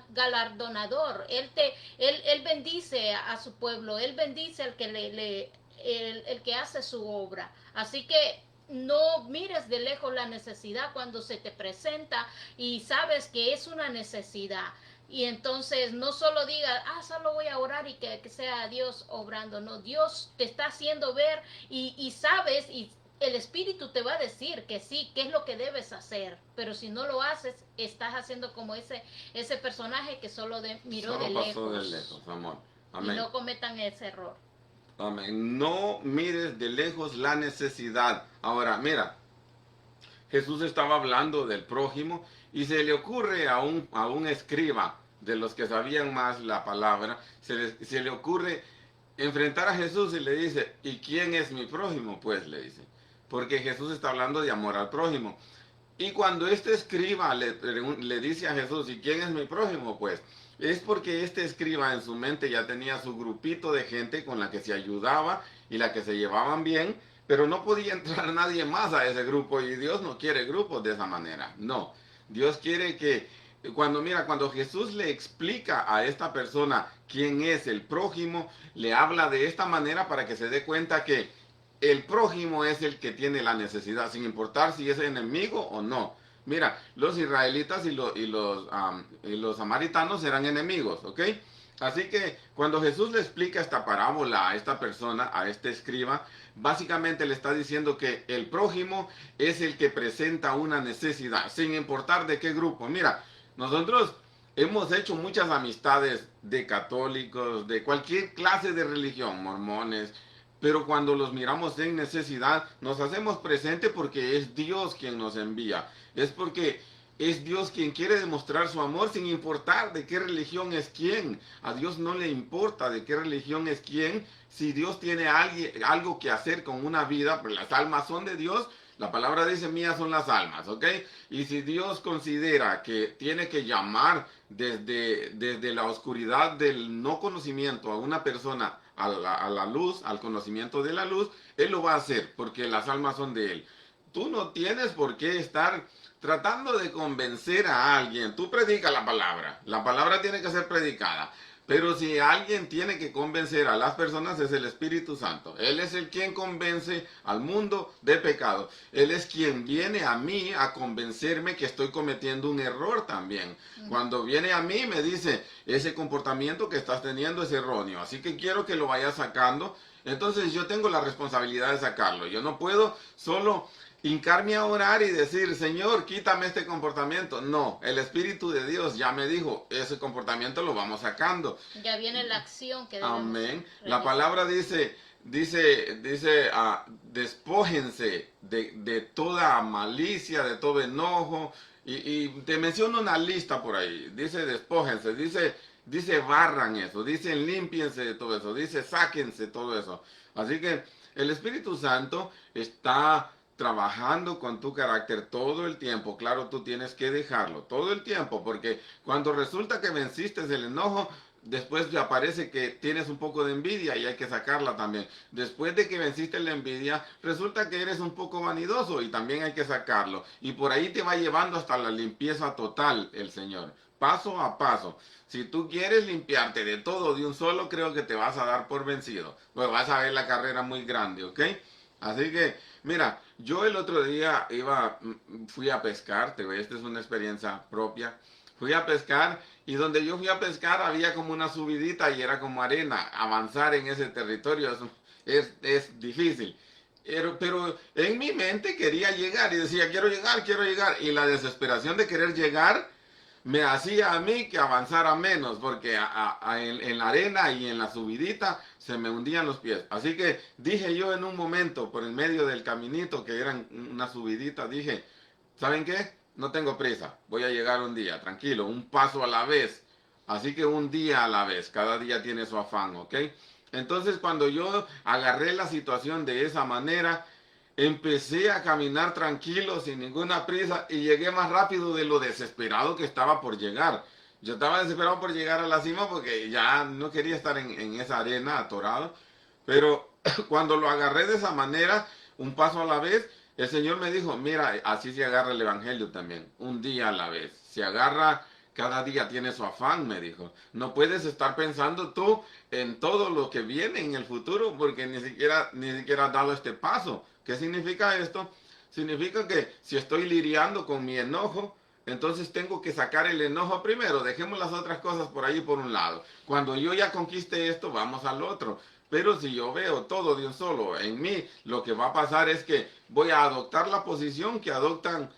galardonador. Él bendice a su pueblo, Él bendice al que el que hace su obra. Así que no mires de lejos la necesidad cuando se te presenta y sabes que es una necesidad. Y entonces no solo digas, solo voy a orar y que sea Dios obrando. No, Dios te está haciendo ver y sabes, y el Espíritu te va a decir que sí, qué es lo que debes hacer. Pero si no lo haces, estás haciendo como ese personaje que solo miró Solo de pasó lejos. de lejos, amor. Y Amén. no cometan ese error. Amén. No mires de lejos la necesidad. Ahora, mira, Jesús estaba hablando del prójimo y se le ocurre a un escriba de los que sabían más la palabra, se le ocurre enfrentar a Jesús y le dice, ¿y quién es mi prójimo? Pues le dice, porque Jesús está hablando de amor al prójimo. Y cuando este escriba le dice a Jesús, ¿y quién es mi prójimo? Pues es porque este escriba en su mente ya tenía su grupito de gente con la que se ayudaba y la que se llevaban bien, pero no podía entrar nadie más a ese grupo y Dios no quiere grupos de esa manera. No, Dios quiere que cuando Jesús le explica a esta persona quién es el prójimo, le habla de esta manera para que se dé cuenta que el prójimo es el que tiene la necesidad, sin importar si es enemigo o no. Mira, los israelitas y los samaritanos eran enemigos, ¿ok? Así que cuando Jesús le explica esta parábola a esta persona, a este escriba, básicamente le está diciendo que el prójimo es el que presenta una necesidad, sin importar de qué grupo. Mira, nosotros hemos hecho muchas amistades de católicos, de cualquier clase de religión, mormones, pero cuando los miramos en necesidad, nos hacemos presente porque es Dios quien nos envía. Es porque es Dios quien quiere demostrar su amor sin importar de qué religión es quién. A Dios no le importa de qué religión es quién. Si Dios tiene algo que hacer con una vida, pues las almas son de Dios. La palabra dice, mías son las almas, ¿ok? Y si Dios considera que tiene que llamar desde la oscuridad del no conocimiento a una persona a la luz, al conocimiento de la luz, Él lo va a hacer, porque las almas son de Él. Tú no tienes por qué estar tratando de convencer a alguien. Tú predica la palabra tiene que ser predicada. Pero si alguien tiene que convencer a las personas es el Espíritu Santo. Él es el quien convence al mundo de pecado. Él es quien viene a mí a convencerme que estoy cometiendo un error también. Cuando viene a mí me dice, ese comportamiento que estás teniendo es erróneo, así que quiero que lo vayas sacando. Entonces yo tengo la responsabilidad de sacarlo. Yo no puedo solo hincarme a orar y decir, Señor, quítame este comportamiento. No, el Espíritu de Dios ya me dijo, ese comportamiento lo vamos sacando. Ya viene la acción que debemos Amén. realizar. La palabra dice, despójense de toda malicia, de todo enojo. Y te menciono una lista por ahí. Dice, despójense, dice barran eso, dice límpiense de todo eso, dice sáquense todo eso. Así que el Espíritu Santo está trabajando con tu carácter todo el tiempo. Claro, tú tienes que dejarlo todo el tiempo, porque cuando resulta que venciste el enojo, después te aparece que tienes un poco de envidia y hay que sacarla también. Después de que venciste la envidia, resulta que eres un poco vanidoso y también hay que sacarlo. Y por ahí te va llevando hasta la limpieza total el Señor, paso a paso. Si tú quieres limpiarte de todo de un solo, creo que te vas a dar por vencido. Pues vas a ver la carrera muy grande, ¿ok? Así que, mira, yo el otro día fui a pescar, esta es una experiencia propia. Fui a pescar y donde yo fui a pescar había como una subidita y era como arena. Avanzar en ese territorio es difícil. Pero en mi mente quería llegar y decía, quiero llegar, quiero llegar. Y la desesperación de querer llegar me hacía a mí que avanzara menos, porque en la arena y en la subidita se me hundían los pies. Así que dije yo en un momento, por el medio del caminito, que era una subidita, dije, ¿saben qué? No tengo prisa, voy a llegar un día, tranquilo, un paso a la vez. Así que un día a la vez, cada día tiene su afán, ¿ok? Entonces cuando yo agarré la situación de esa manera, empecé a caminar tranquilo, sin ninguna prisa, y llegué más rápido de lo desesperado que estaba por llegar. Yo estaba desesperado por llegar a la cima porque ya no quería estar en esa arena atorado. Pero cuando lo agarré de esa manera, un paso a la vez, el Señor me dijo, mira, así se agarra el Evangelio también, un día a la vez. Se agarra, cada día tiene su afán, me dijo. No puedes estar pensando tú en todo lo que viene en el futuro porque ni siquiera has dado este paso. ¿Qué significa esto? Significa que si estoy lidiando con mi enojo, entonces tengo que sacar el enojo primero. Dejemos las otras cosas por ahí por un lado. Cuando yo ya conquiste esto, vamos al otro. Pero si yo veo todo de un solo en mí, lo que va a pasar es que voy a adoptar la posición que adoptan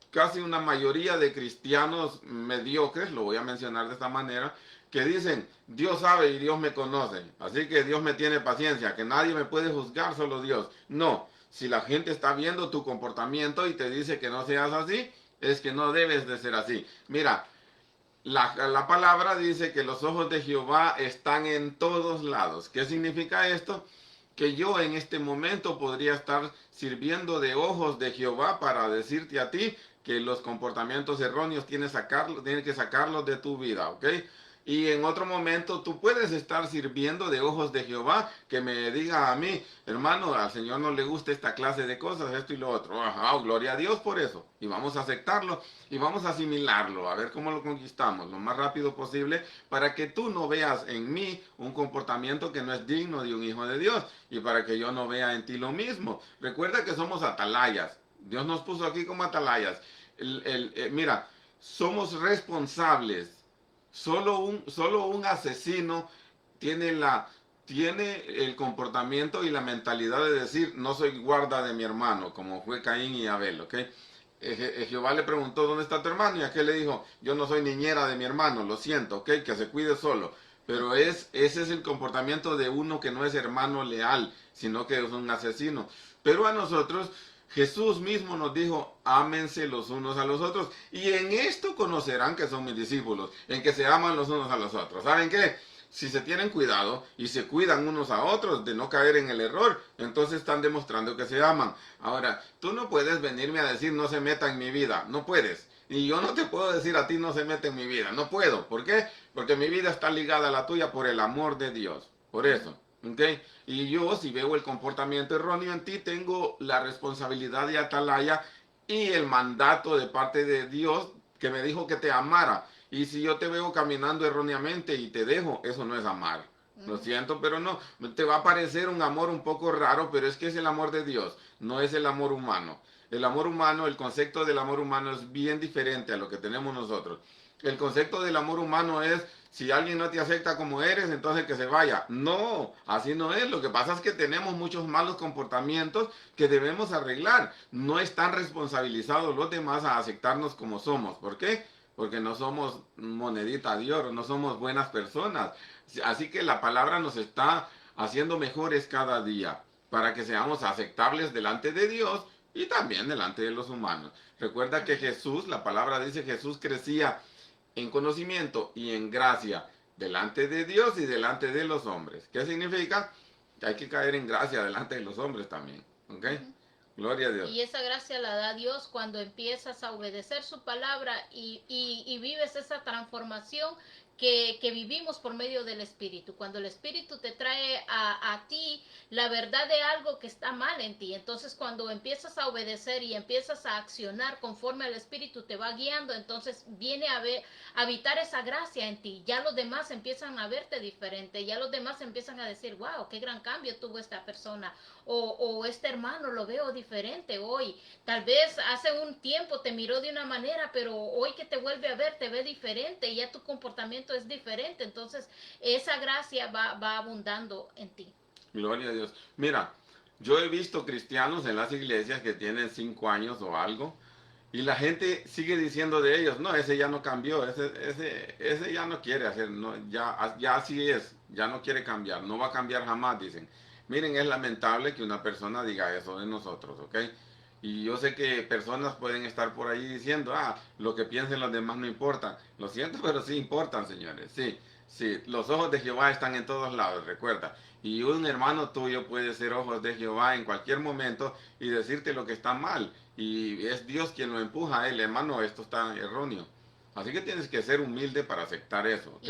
casi una mayoría de cristianos mediocres, lo voy a mencionar de esta manera, que dicen, Dios sabe y Dios me conoce, así que Dios me tiene paciencia, que nadie me puede juzgar, solo Dios. No, si la gente está viendo tu comportamiento y te dice que no seas así, es que no debes de ser así. Mira, la palabra dice que los ojos de Jehová están en todos lados. ¿Qué significa esto? Que yo en este momento podría estar sirviendo de ojos de Jehová para decirte a ti que los comportamientos erróneos tienes que sacarlos de tu vida, ¿ok? Y en otro momento tú puedes estar sirviendo de ojos de Jehová que me diga a mí, hermano, al Señor no le gusta esta clase de cosas, esto y lo otro. Ajá, gloria a Dios por eso. Y vamos a aceptarlo y vamos a asimilarlo, a ver cómo lo conquistamos lo más rápido posible para que tú no veas en mí un comportamiento que no es digno de un hijo de Dios y para que yo no vea en ti lo mismo. Recuerda que somos atalayas. Dios nos puso aquí como atalayas. Mira, somos responsables. Solo un asesino tiene el comportamiento y la mentalidad de decir, no soy guarda de mi hermano, como fue Caín y Abel, ¿ok? Jehová le preguntó, ¿dónde está tu hermano? Y aquel le dijo, yo no soy niñera de mi hermano, lo siento, ¿ok? Que se cuide solo. Pero ese es el comportamiento de uno que no es hermano leal, sino que es un asesino. Pero a nosotros Jesús mismo nos dijo, ámense los unos a los otros, y en esto conocerán que son mis discípulos, en que se aman los unos a los otros. ¿Saben qué? Si se tienen cuidado y se cuidan unos a otros de no caer en el error, entonces están demostrando que se aman. Ahora, tú no puedes venirme a decir no se meta en mi vida, no puedes. Y yo no te puedo decir a ti no se mete en mi vida, no puedo. ¿Por qué? Porque mi vida está ligada a la tuya por el amor de Dios, por eso. ¿Okay? Y yo, si veo el comportamiento erróneo en ti, tengo la responsabilidad de atalaya y el mandato de parte de Dios que me dijo que te amara. Y si yo te veo caminando erróneamente y te dejo, eso no es amar. Lo siento, pero no. Te va a parecer un amor un poco raro, pero es que es el amor de Dios, no es el amor humano. El amor humano, el concepto del amor humano es bien diferente a lo que tenemos nosotros. El concepto del amor humano es, si alguien no te acepta como eres, entonces que se vaya. No, así no es. Lo que pasa es que tenemos muchos malos comportamientos que debemos arreglar. No están responsabilizados los demás a aceptarnos como somos. ¿Por qué? Porque no somos monedita de oro, no somos buenas personas. Así que la palabra nos está haciendo mejores cada día para que seamos aceptables delante de Dios y también delante de los humanos. Recuerda que Jesús, la palabra dice, Jesús crecía en conocimiento y en gracia delante de Dios y delante de los hombres. ¿Qué significa? Que hay que caer en gracia delante de los hombres también. ¿Ok? Gloria a Dios. Y esa gracia la da Dios cuando empiezas a obedecer su palabra y vives esa transformación que vivimos por medio del Espíritu. Cuando el Espíritu te trae a ti la verdad de algo que está mal en ti, entonces cuando empiezas a obedecer y empiezas a accionar conforme al Espíritu te va guiando, entonces viene a habitar esa gracia en ti. Ya los demás empiezan a verte diferente, ya los demás empiezan a decir, wow, qué gran cambio tuvo esta persona, o este hermano lo veo diferente hoy. Tal vez hace un tiempo te miró de una manera, pero hoy que te vuelve a ver te ve diferente y ya tu comportamiento es diferente. Entonces esa gracia va abundando en ti. Gloria a Dios. Mira, yo he visto cristianos en las iglesias que tienen 5 años o algo, y la gente sigue diciendo de ellos, no, ese ya no cambió, ese ya no quiere hacer, no, ya así es, ya no quiere cambiar, no va a cambiar jamás, dicen. Miren, es lamentable que una persona diga eso de nosotros, ¿ok? Y yo sé que personas pueden estar por ahí diciendo, lo que piensen los demás no importa. Lo siento, pero sí importan, señores. Sí, sí, los ojos de Jehová están en todos lados, recuerda. Y un hermano tuyo puede ser ojos de Jehová en cualquier momento y decirte lo que está mal. Y es Dios quien lo empuja a él, hermano, esto está erróneo. Así que tienes que ser humilde para aceptar eso, ¿ok? Y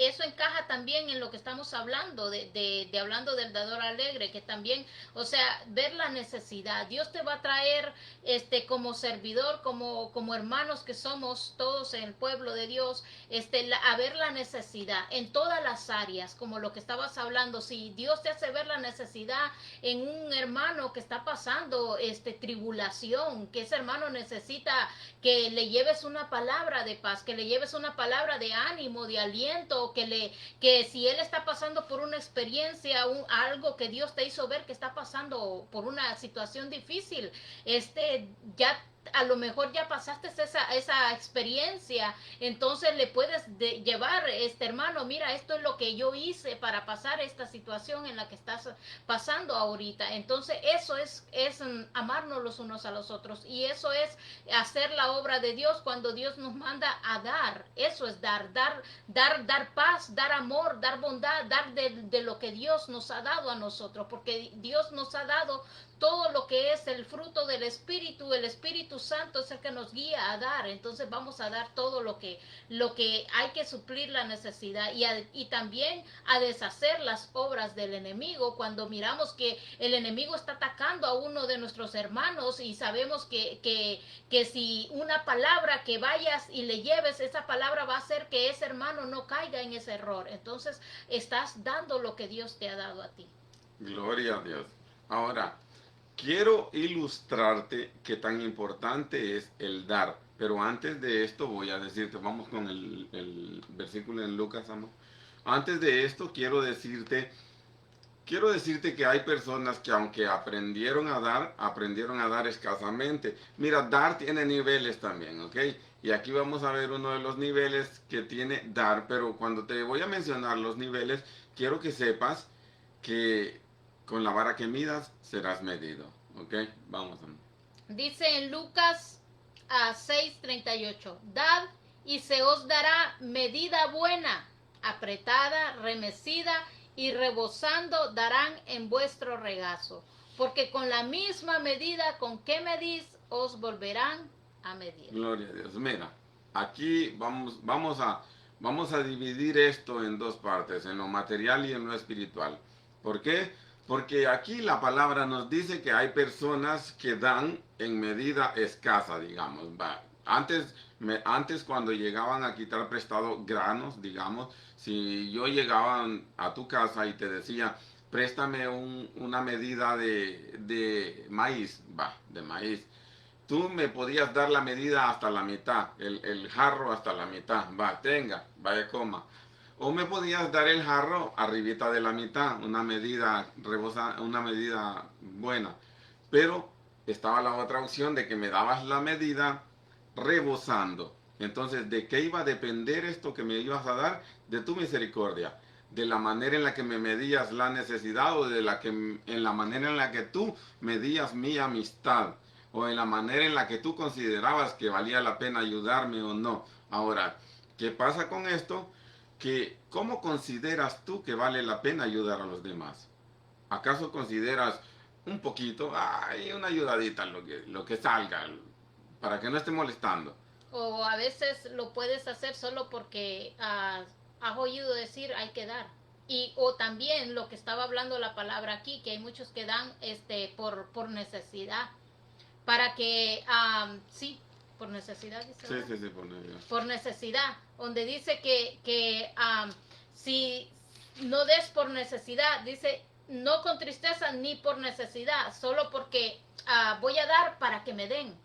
eso encaja también en lo que estamos hablando, hablando del dador alegre, que también, o sea, ver la necesidad. Dios te va a traer, como servidor, como hermanos que somos todos en el pueblo de Dios, a ver la necesidad en todas las áreas, como lo que estabas hablando. Si Dios te hace ver la necesidad en un hermano que está pasando, tribulación, que ese hermano necesita que le lleves una palabra de paz, que le lleves una palabra de ánimo, de aliento, que si él está pasando por una experiencia, algo que Dios te hizo ver que está pasando por una situación difícil, ya a lo mejor ya pasaste esa experiencia, entonces le puedes llevar, hermano, mira, esto es lo que yo hice para pasar esta situación en la que estás pasando ahorita. Entonces eso es amarnos los unos a los otros, y eso es hacer la obra de Dios cuando Dios nos manda a dar. Eso es dar paz, dar amor, dar bondad, dar de lo que Dios nos ha dado a nosotros, porque Dios nos ha dado todo lo que es el fruto del Espíritu. El Espíritu Santo es el que nos guía a dar. Entonces vamos a dar todo lo que hay que suplir la necesidad, y también a deshacer las obras del enemigo. Cuando miramos que el enemigo está atacando a uno de nuestros hermanos y sabemos que si una palabra que vayas y le lleves, esa palabra va a hacer que ese hermano no caiga en ese error. Entonces estás dando lo que Dios te ha dado a ti. Gloria a Dios. Ahora, quiero ilustrarte qué tan importante es el dar. Pero antes de esto voy a decirte, vamos con el versículo en Lucas, amor. Antes de esto quiero decirte que hay personas que aunque aprendieron a dar escasamente. Mira, dar tiene niveles también, ¿ok? Y aquí vamos a ver uno de los niveles que tiene dar, pero cuando te voy a mencionar los niveles, quiero que sepas que con la vara que midas serás medido, ¿ok? Vamos. Dice en Lucas 6:38, dad y se os dará medida buena, apretada, remecida y rebosando darán en vuestro regazo, porque con la misma medida con que medís os volverán a medir. Gloria a Dios. Mira, aquí vamos a dividir esto en dos partes, en lo material y en lo espiritual. ¿Por qué? Porque aquí la palabra nos dice que hay personas que dan en medida escasa, digamos. Antes cuando llegaban a quitar prestado granos, digamos, si yo llegaba a tu casa y te decía, préstame una medida de maíz, de maíz. Tú me podías dar la medida hasta la mitad, el jarro hasta la mitad, tenga, vaya coma. O me podías dar el jarro arribita de la mitad, una medida una medida buena. Pero estaba la otra opción de que me dabas la medida rebosando. Entonces, ¿de qué iba a depender esto que me ibas a dar? De tu misericordia, de la manera en la que me medías la necesidad, o en la manera en la que tú medías mi amistad, o en la manera en la que tú considerabas que valía la pena ayudarme o no. Ahora, ¿qué pasa con esto? Que ¿cómo consideras tú que vale la pena ayudar a los demás? ¿Acaso consideras un poquito, ay, una ayudadita, lo que salga, para que no esté molestando. O a veces lo puedes hacer solo porque has oído decir hay que dar. Y o también lo que estaba hablando la palabra aquí, que hay muchos que dan por necesidad. Para que, sí, por necesidad, dice. Sí, por necesidad. Por necesidad, donde dice que si no des por necesidad, dice no con tristeza ni por necesidad, solo porque voy a dar para que me den,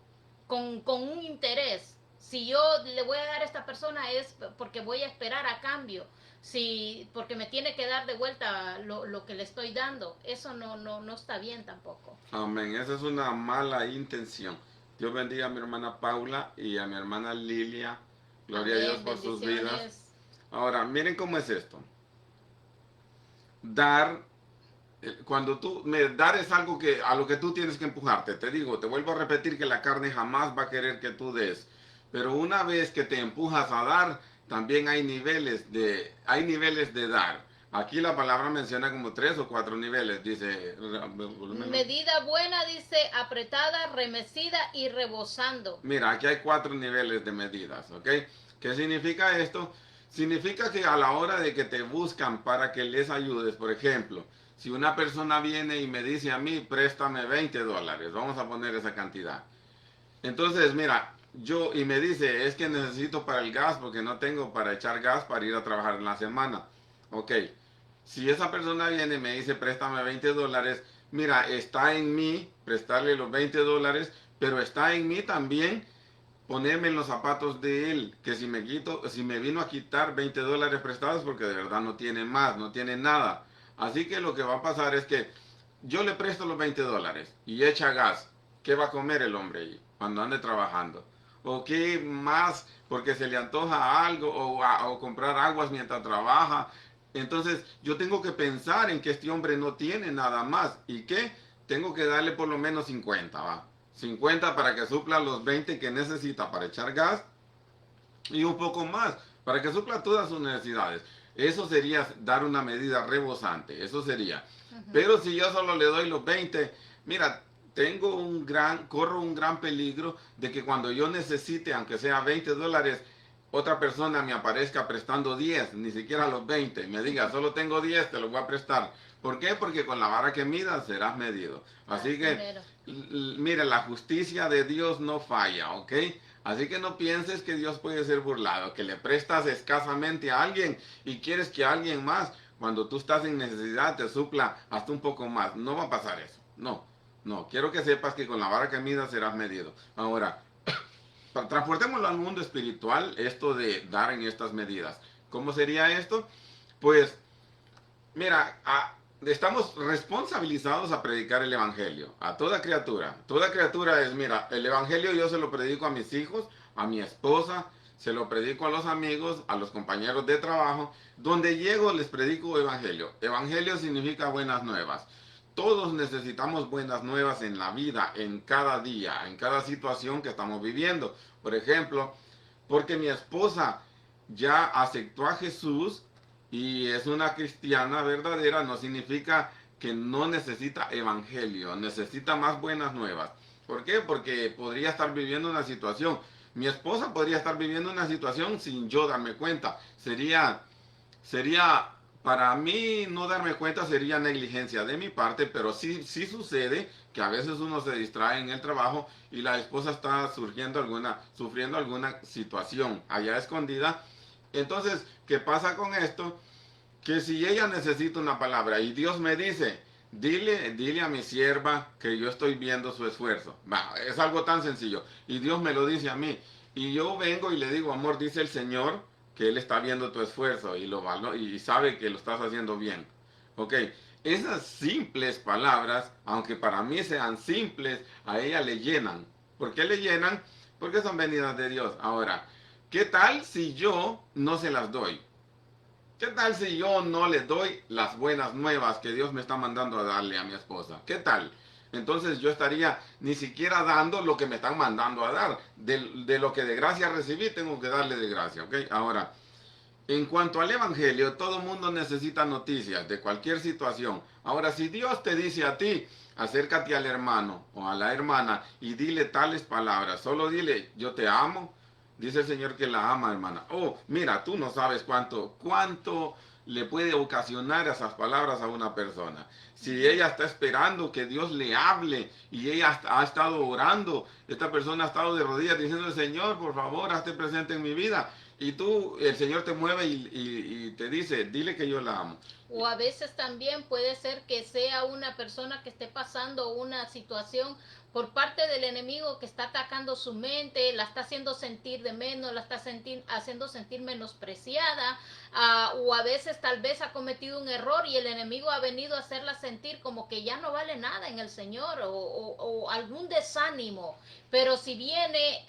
con un interés. Si yo le voy a dar a esta persona es porque voy a esperar a cambio, porque me tiene que dar de vuelta lo que le estoy dando. Eso no está bien tampoco. Amén, esa es una mala intención. Dios bendiga a mi hermana Paula y a mi hermana Lilia. Gloria Amén, a Dios por sus bendiciones. vidas. Ahora, miren cómo es esto. Dar, dar es algo a lo que tú tienes que empujarte. Te digo, te vuelvo a repetir que la carne jamás va a querer que tú des. Pero una vez que te empujas a dar, también hay niveles de dar. Aquí la palabra menciona como 3 o 4 niveles, dice. Medida buena, dice, apretada, remecida y rebosando. Mira, aquí hay 4 niveles de medidas, ¿ok? ¿Qué significa esto? Significa que a la hora de que te buscan para que les ayudes, por ejemplo, si una persona viene y me dice a mí, préstame $20, vamos a poner esa cantidad. Entonces, mira, y me dice, es que necesito para el gas porque no tengo para echar gas para ir a trabajar en la semana. Ok, si esa persona viene y me dice, préstame $20, mira, está en mí prestarle los $20, pero está en mí también ponerme en los zapatos de él, que si me vino a quitar $20 prestados porque de verdad no tiene más, no tiene nada. Así que lo que va a pasar es que yo le presto los $20 y echa gas. ¿Qué va a comer el hombre ahí cuando ande trabajando? ¿O qué más? Porque se le antoja algo o comprar aguas mientras trabaja. Entonces yo tengo que pensar en que este hombre no tiene nada más y que tengo que darle por lo menos 50, ¿va? 50 para que supla los 20 que necesita para echar gas y un poco más para que supla todas sus necesidades. Eso sería dar una medida rebosante, eso sería. Pero si yo solo le doy los 20, mira, corro un gran peligro de que cuando yo necesite, aunque sea $20, otra persona me aparezca prestando 10, ni siquiera los 20, me diga, solo tengo 10, te los voy a prestar. ¿Por qué? Porque con la vara que midas serás medido. Así que, mire, la justicia de Dios no falla, ¿ok? Así que no pienses que Dios puede ser burlado, que le prestas escasamente a alguien y quieres que alguien más, cuando tú estás en necesidad, te supla hasta un poco más. No va a pasar eso, no, quiero que sepas que con la vara que midas serás medido. Ahora, transportémoslo al mundo espiritual, esto de dar en estas medidas. ¿Cómo sería esto? Pues, mira, estamos responsabilizados a predicar el evangelio a toda criatura. Toda criatura mira, el evangelio yo se lo predico a mis hijos, a mi esposa, se lo predico a los amigos, a los compañeros de trabajo. Donde llego les predico evangelio. Evangelio significa buenas nuevas. Todos necesitamos buenas nuevas en la vida, en cada día, en cada situación que estamos viviendo. Por ejemplo, porque mi esposa ya aceptó a Jesús y es una cristiana verdadera, no significa que no necesita evangelio, necesita más buenas nuevas. ¿Por qué? Porque podría estar viviendo una situación. Mi esposa podría estar viviendo una situación sin yo darme cuenta. Sería para mí no darme cuenta sería negligencia de mi parte, pero sí sucede que a veces uno se distrae en el trabajo y la esposa está sufriendo alguna situación allá escondida. Entonces, ¿qué pasa con esto? Que si ella necesita una palabra y Dios me dice, dile a mi sierva que yo estoy viendo su esfuerzo. Es algo tan sencillo. Y Dios me lo dice a mí. Y yo vengo y le digo, amor, dice el Señor que Él está viendo tu esfuerzo y sabe que lo estás haciendo bien. Ok, esas simples palabras, aunque para mí sean simples, a ella le llenan. ¿Por qué le llenan? Porque son venidas de Dios. Ahora, ¿qué tal si yo no se las doy? ¿Qué tal si yo no le doy las buenas nuevas que Dios me está mandando a darle a mi esposa? ¿Qué tal? Entonces yo estaría ni siquiera dando lo que me están mandando a dar. De lo que de gracia recibí, tengo que darle de gracia, ¿ok? Ahora, En cuanto al evangelio, todo mundo necesita noticias de cualquier situación. Ahora, si Dios te dice a ti, acércate al hermano o a la hermana y dile tales palabras, solo dile, yo te amo, dice el Señor que la ama, hermana. Oh, mira, tú no sabes cuánto le puede ocasionar esas palabras a una persona. Si ella está esperando que Dios le hable y ella ha estado orando, esta persona ha estado de rodillas diciendo, Señor, por favor, hazte presente en mi vida. Y tú, el Señor te mueve y te dice, dile que yo la amo. O a veces también puede ser que sea una persona que esté pasando una situación por parte del enemigo que está atacando su mente, la está haciendo sentir de menos, la está haciendo sentir menospreciada, o a veces tal vez ha cometido un error y el enemigo ha venido a hacerla sentir como que ya no vale nada en el Señor o algún desánimo. Pero si viene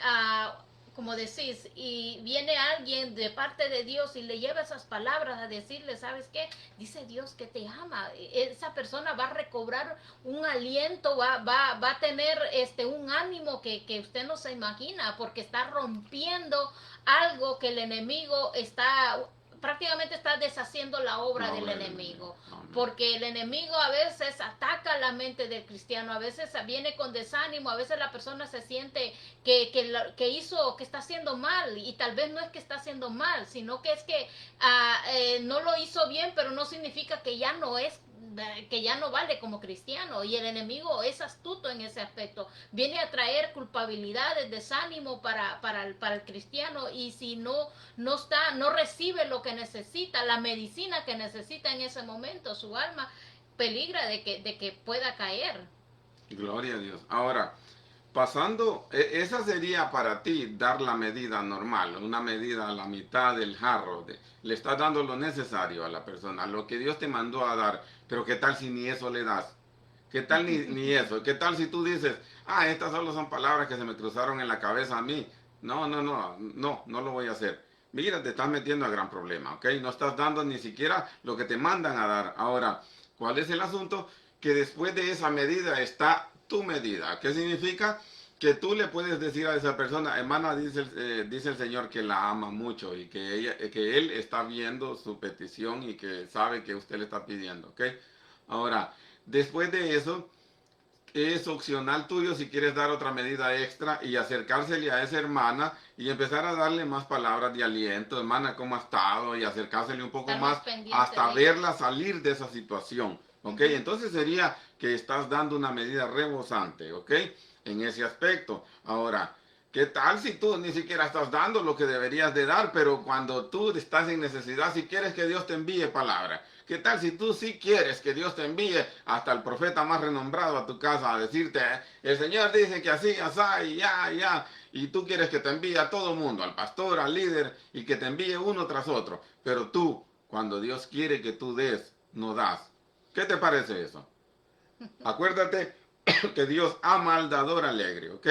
como decís, y viene alguien de parte de Dios y le lleva esas palabras a decirle, ¿sabes qué? Dice Dios que te ama. Esa persona va a recobrar un aliento, va a tener un ánimo que usted no se imagina, porque está rompiendo algo que el enemigo prácticamente está deshaciendo la obra del enemigo, porque el enemigo a veces ataca la mente del cristiano, a veces viene con desánimo, a veces la persona se siente que está haciendo mal, y tal vez no es que está haciendo mal, sino que es que no lo hizo bien, pero no significa que ya no vale como cristiano, y el enemigo es astuto en ese aspecto, viene a traer culpabilidades, desánimo para el cristiano, y si no recibe lo que necesita, la medicina que necesita en ese momento, su alma peligra de que pueda caer. Gloria a Dios. Ahora, pasando, esa sería para ti dar la medida normal, una medida a la mitad del jarro. Le estás dando lo necesario a la persona, lo que Dios te mandó a dar. Pero ¿qué tal si ni eso le das? ¿Qué tal ni eso? ¿Qué tal si tú dices, estas solo son palabras que se me cruzaron en la cabeza a mí? No lo voy a hacer. Mira, te estás metiendo a gran problema, ¿ok? No estás dando ni siquiera lo que te mandan a dar. Ahora, ¿cuál es el asunto? Que después de esa medida está tu medida. ¿Qué significa? Que tú le puedes decir a esa persona, hermana, dice el Señor que la ama mucho y que Él está viendo su petición y que sabe que usted le está pidiendo, ¿ok? Ahora, después de eso, es opcional tuyo si quieres dar otra medida extra y acercársele a esa hermana y empezar a darle más palabras de aliento, hermana, ¿cómo ha estado? Y acercársele un poco más hasta verla salir de esa situación, ¿ok? Entonces sería que estás dando una medida rebosante, ¿ok? En ese aspecto. Ahora, ¿qué tal si tú ni siquiera estás dando lo que deberías de dar, pero cuando tú estás en necesidad, si quieres que Dios te envíe palabra? ¿Qué tal si tú sí quieres que Dios te envíe hasta el profeta más renombrado a tu casa a decirte, el Señor dice que así, asá, y ya, y tú quieres que te envíe a todo mundo, al pastor, al líder, y que te envíe uno tras otro, pero tú, cuando Dios quiere que tú des, no das? ¿Qué te parece eso? Acuérdate que Dios ama al dador alegre, ¿ok?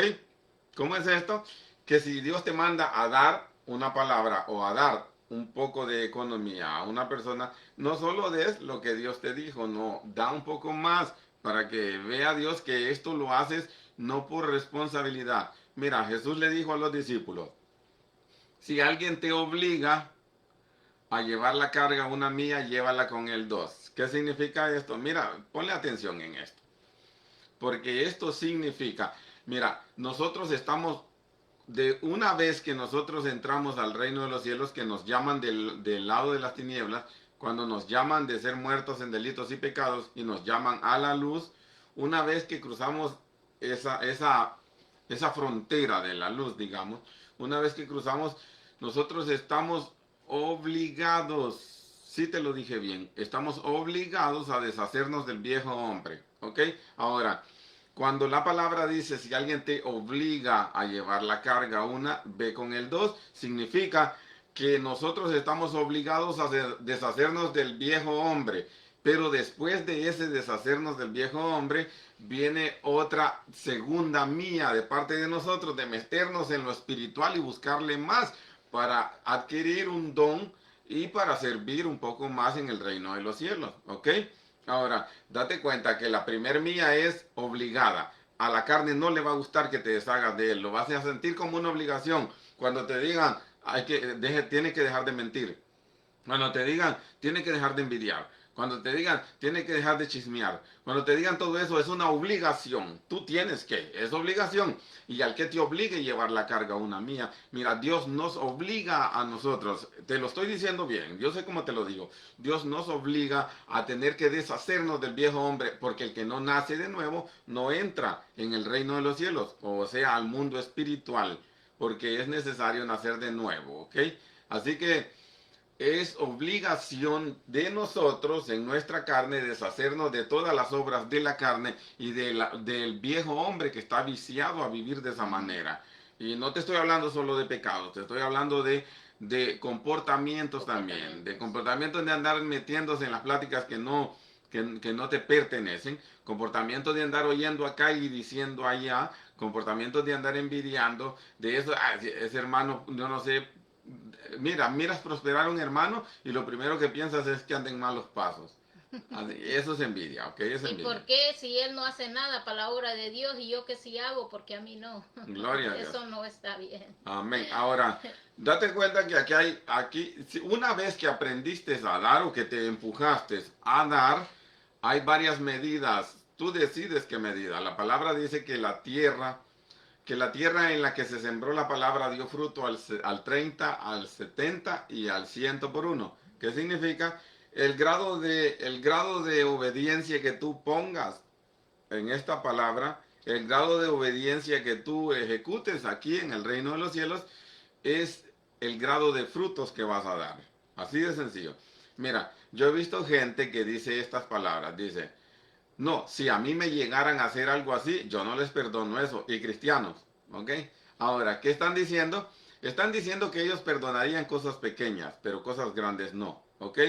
¿Cómo es esto? Que si Dios te manda a dar una palabra o a dar un poco de economía a una persona, no solo des lo que Dios te dijo, no, da un poco más para que vea Dios que esto lo haces no por responsabilidad. Mira, Jesús le dijo a los discípulos, si alguien te obliga a llevar la carga una mía, llévala con él dos. ¿Qué significa esto? Mira, ponle atención en esto. Porque esto significa, mira, nosotros estamos, de una vez que nosotros entramos al reino de los cielos, que nos llaman del lado de las tinieblas, cuando nos llaman de ser muertos en delitos y pecados y nos llaman a la luz, una vez que cruzamos esa frontera de la luz, digamos, una vez que cruzamos, nosotros estamos obligados, sí te lo dije bien, estamos obligados a deshacernos del viejo hombre, ¿ok? Ahora, cuando la palabra dice, si alguien te obliga a llevar la carga una, ve con el dos, significa que nosotros estamos obligados a deshacernos del viejo hombre. Pero después de ese deshacernos del viejo hombre, viene otra segunda mía de parte de nosotros, de meternos en lo espiritual y buscarle más para adquirir un don y para servir un poco más en el reino de los cielos, ¿ok? Ahora, date cuenta que la primer mía es obligada. A la carne no le va a gustar que te deshagas de él. Lo vas a sentir como una obligación. Cuando te digan, tiene que dejar de mentir. Cuando te digan, tiene que dejar de envidiar. Cuando te digan, tiene que dejar de chismear. Cuando te digan todo eso, es una obligación. Tú tienes que, es obligación. Y al que te obligue llevar la carga una mía. Mira, Dios nos obliga a nosotros. Te lo estoy diciendo bien. Yo sé cómo te lo digo. Dios nos obliga a tener que deshacernos del viejo hombre. Porque el que no nace de nuevo no entra en el reino de los cielos. O sea, al mundo espiritual. Porque es necesario nacer de nuevo. ¿Ok? Así que es obligación de nosotros en nuestra carne deshacernos de todas las obras de la carne y del viejo hombre que está viciado a vivir de esa manera. Y no te estoy hablando solo de pecados, te estoy hablando de comportamientos también, de comportamientos de andar metiéndose en las pláticas que no te pertenecen, comportamientos de andar oyendo acá y diciendo allá, comportamientos de andar envidiando, de eso, ese hermano, yo no sé. Mira, miras prosperar a un hermano y lo primero que piensas es que anda en malos pasos. Eso es envidia, ¿ok? Es ¿Y envidia. por qué si él no hace nada para la obra de Dios y yo que sí hago, porque a mí no? Gloria a Dios. Eso no está bien. Amén. Ahora, date cuenta que una vez que aprendiste a dar o que te empujaste a dar, hay varias medidas. Tú decides qué medida. La palabra dice que la tierra en la que se sembró la palabra dio fruto al 30, al 70 y al 100 por uno. ¿Qué significa? El grado de obediencia que tú pongas en esta palabra, el grado de obediencia que tú ejecutes aquí en el reino de los cielos, es el grado de frutos que vas a dar. Así de sencillo. Mira, yo he visto gente que dice estas palabras, dice, no, si a mí me llegaran a hacer algo así, yo no les perdono eso. Y cristianos, ¿ok? Ahora, ¿qué están diciendo? Están diciendo que ellos perdonarían cosas pequeñas, pero cosas grandes no, ¿ok?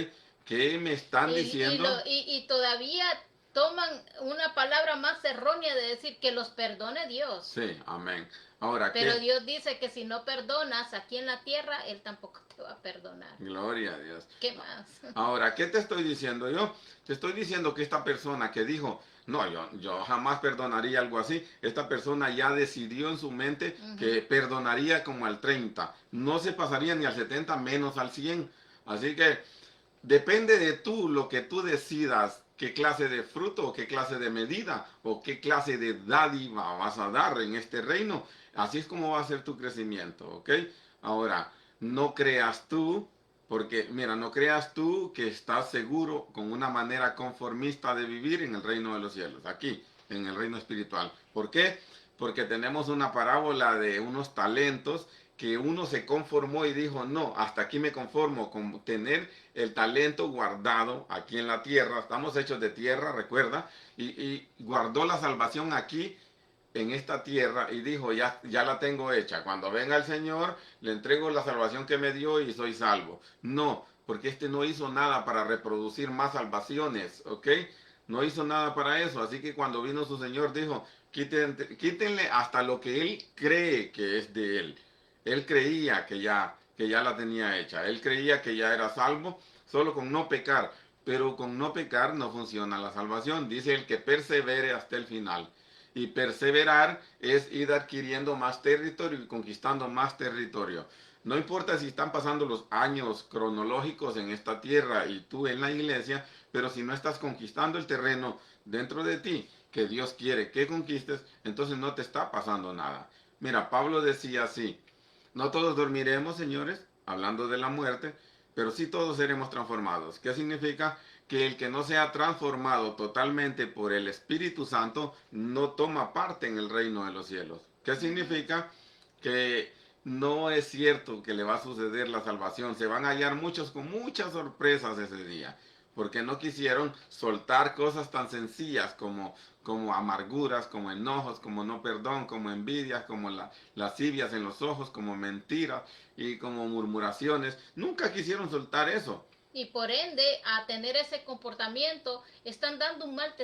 ¿Qué me están diciendo? Y todavía toman una palabra más errónea de decir que los perdone Dios. Sí, amén. Ahora, pero Dios dice que si no perdonas aquí en la tierra, Él tampoco te va a perdonar. Gloria a Dios. ¿Qué más? Ahora, ¿qué te estoy diciendo yo? Te estoy diciendo que esta persona que dijo, no, yo jamás perdonaría algo así, esta persona ya decidió en su mente que perdonaría como al 30, no se pasaría ni al 70, menos al 100. Así que depende de tú lo que tú decidas, qué clase de fruto, o qué clase de medida, o qué clase de dádiva vas a dar en este reino. Así es como va a ser tu crecimiento, ¿ok? Ahora, no creas tú, porque mira, no creas tú que estás seguro con una manera conformista de vivir en el reino de los cielos, aquí, en el reino espiritual. ¿Por qué? Porque tenemos una parábola de unos talentos que uno se conformó y dijo, no, hasta aquí me conformo con tener el talento guardado aquí en la tierra. Estamos hechos de tierra, recuerda, y guardó la salvación aquí en esta tierra y dijo, ya la tengo hecha. Cuando venga el Señor, le entrego la salvación que me dio y soy salvo. No, porque este no hizo nada para reproducir más salvaciones, ¿ok? No hizo nada para eso. Así que cuando vino su Señor dijo, quítenle hasta lo que él cree que es de él. Él creía que ya la tenía hecha. Él creía que ya era salvo solo con no pecar. Pero con no pecar no funciona la salvación. Dice el que persevere hasta el final. Y perseverar es ir adquiriendo más territorio y conquistando más territorio. No importa si están pasando los años cronológicos en esta tierra y tú en la iglesia, pero si no estás conquistando el terreno dentro de ti que Dios quiere que conquistes, entonces no te está pasando nada. Mira, Pablo decía así, no todos dormiremos, señores, hablando de la muerte, pero sí todos seremos transformados. ¿Qué significa? Que el que no sea transformado totalmente por el Espíritu Santo no toma parte en el reino de los cielos. ¿Qué significa? Que no es cierto que le va a suceder la salvación. Se van a hallar muchos con muchas sorpresas ese día, porque no quisieron soltar cosas tan sencillas como amarguras, como enojos, como no perdón, como envidias, como lascivias en los ojos, como mentiras y como murmuraciones. Nunca quisieron soltar eso. Y por ende, a tener ese comportamiento, están dando un mal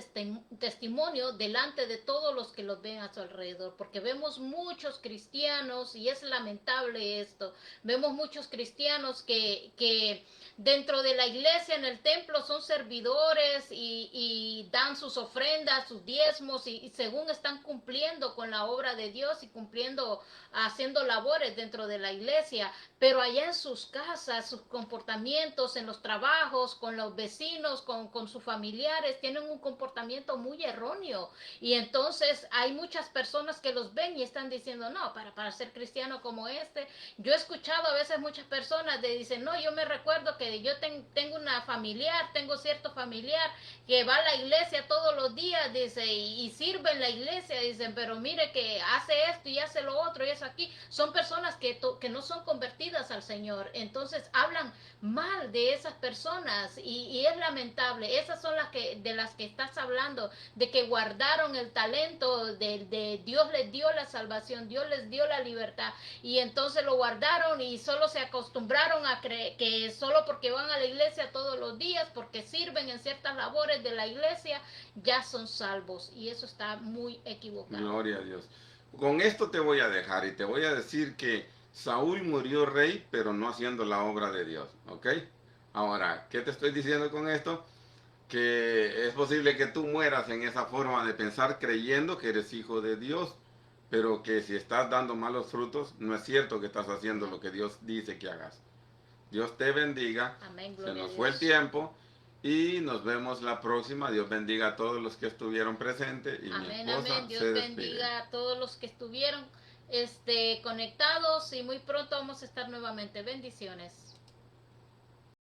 testimonio delante de todos los que los ven a su alrededor. Porque vemos muchos cristianos, y es lamentable esto, vemos muchos cristianos que dentro de la iglesia, en el templo, son servidores y dan sus ofrendas, sus diezmos, y según están cumpliendo con la obra de Dios y cumpliendo, haciendo labores dentro de la iglesia, pero allá en sus casas, sus comportamientos, en los trabajos, con los vecinos, con sus familiares, tienen un comportamiento muy erróneo. Y entonces hay muchas personas que los ven y están diciendo, no, para ser cristiano como este. Yo he escuchado a veces muchas personas que dicen, no, yo me recuerdo que yo tengo una familiar, tengo cierto familiar que va a la iglesia todos los días, dice, y sirve en la iglesia, dicen, pero mire que hace esto y hace lo otro y eso aquí. Son personas que no son convertidas al Señor. Entonces hablan mal de esas personas y es lamentable. Esas son de las que estás hablando, de que guardaron el talento de Dios. Les dio la salvación, Dios les dio la libertad, y entonces lo guardaron y solo se acostumbraron a creer que solo porque van a la iglesia todos los días, porque sirven en ciertas labores de la iglesia, ya son salvos, y eso está muy equivocado. Gloria a Dios. Con esto te voy a dejar y te voy a decir que Saúl murió rey, pero no haciendo la obra de Dios, ¿ok? Ahora, ¿qué te estoy diciendo con esto? Que es posible que tú mueras en esa forma de pensar creyendo que eres hijo de Dios, pero que si estás dando malos frutos, no es cierto que estás haciendo lo que Dios dice que hagas. Dios te bendiga. Amén, Se gloria a nos Dios. fue el tiempo y nos vemos la próxima. Dios bendiga a todos los que estuvieron presentes y Amén, mi esposa amén. Dios se despide. bendiga a todos los que estuvieron conectados, y muy pronto vamos a estar nuevamente. Bendiciones.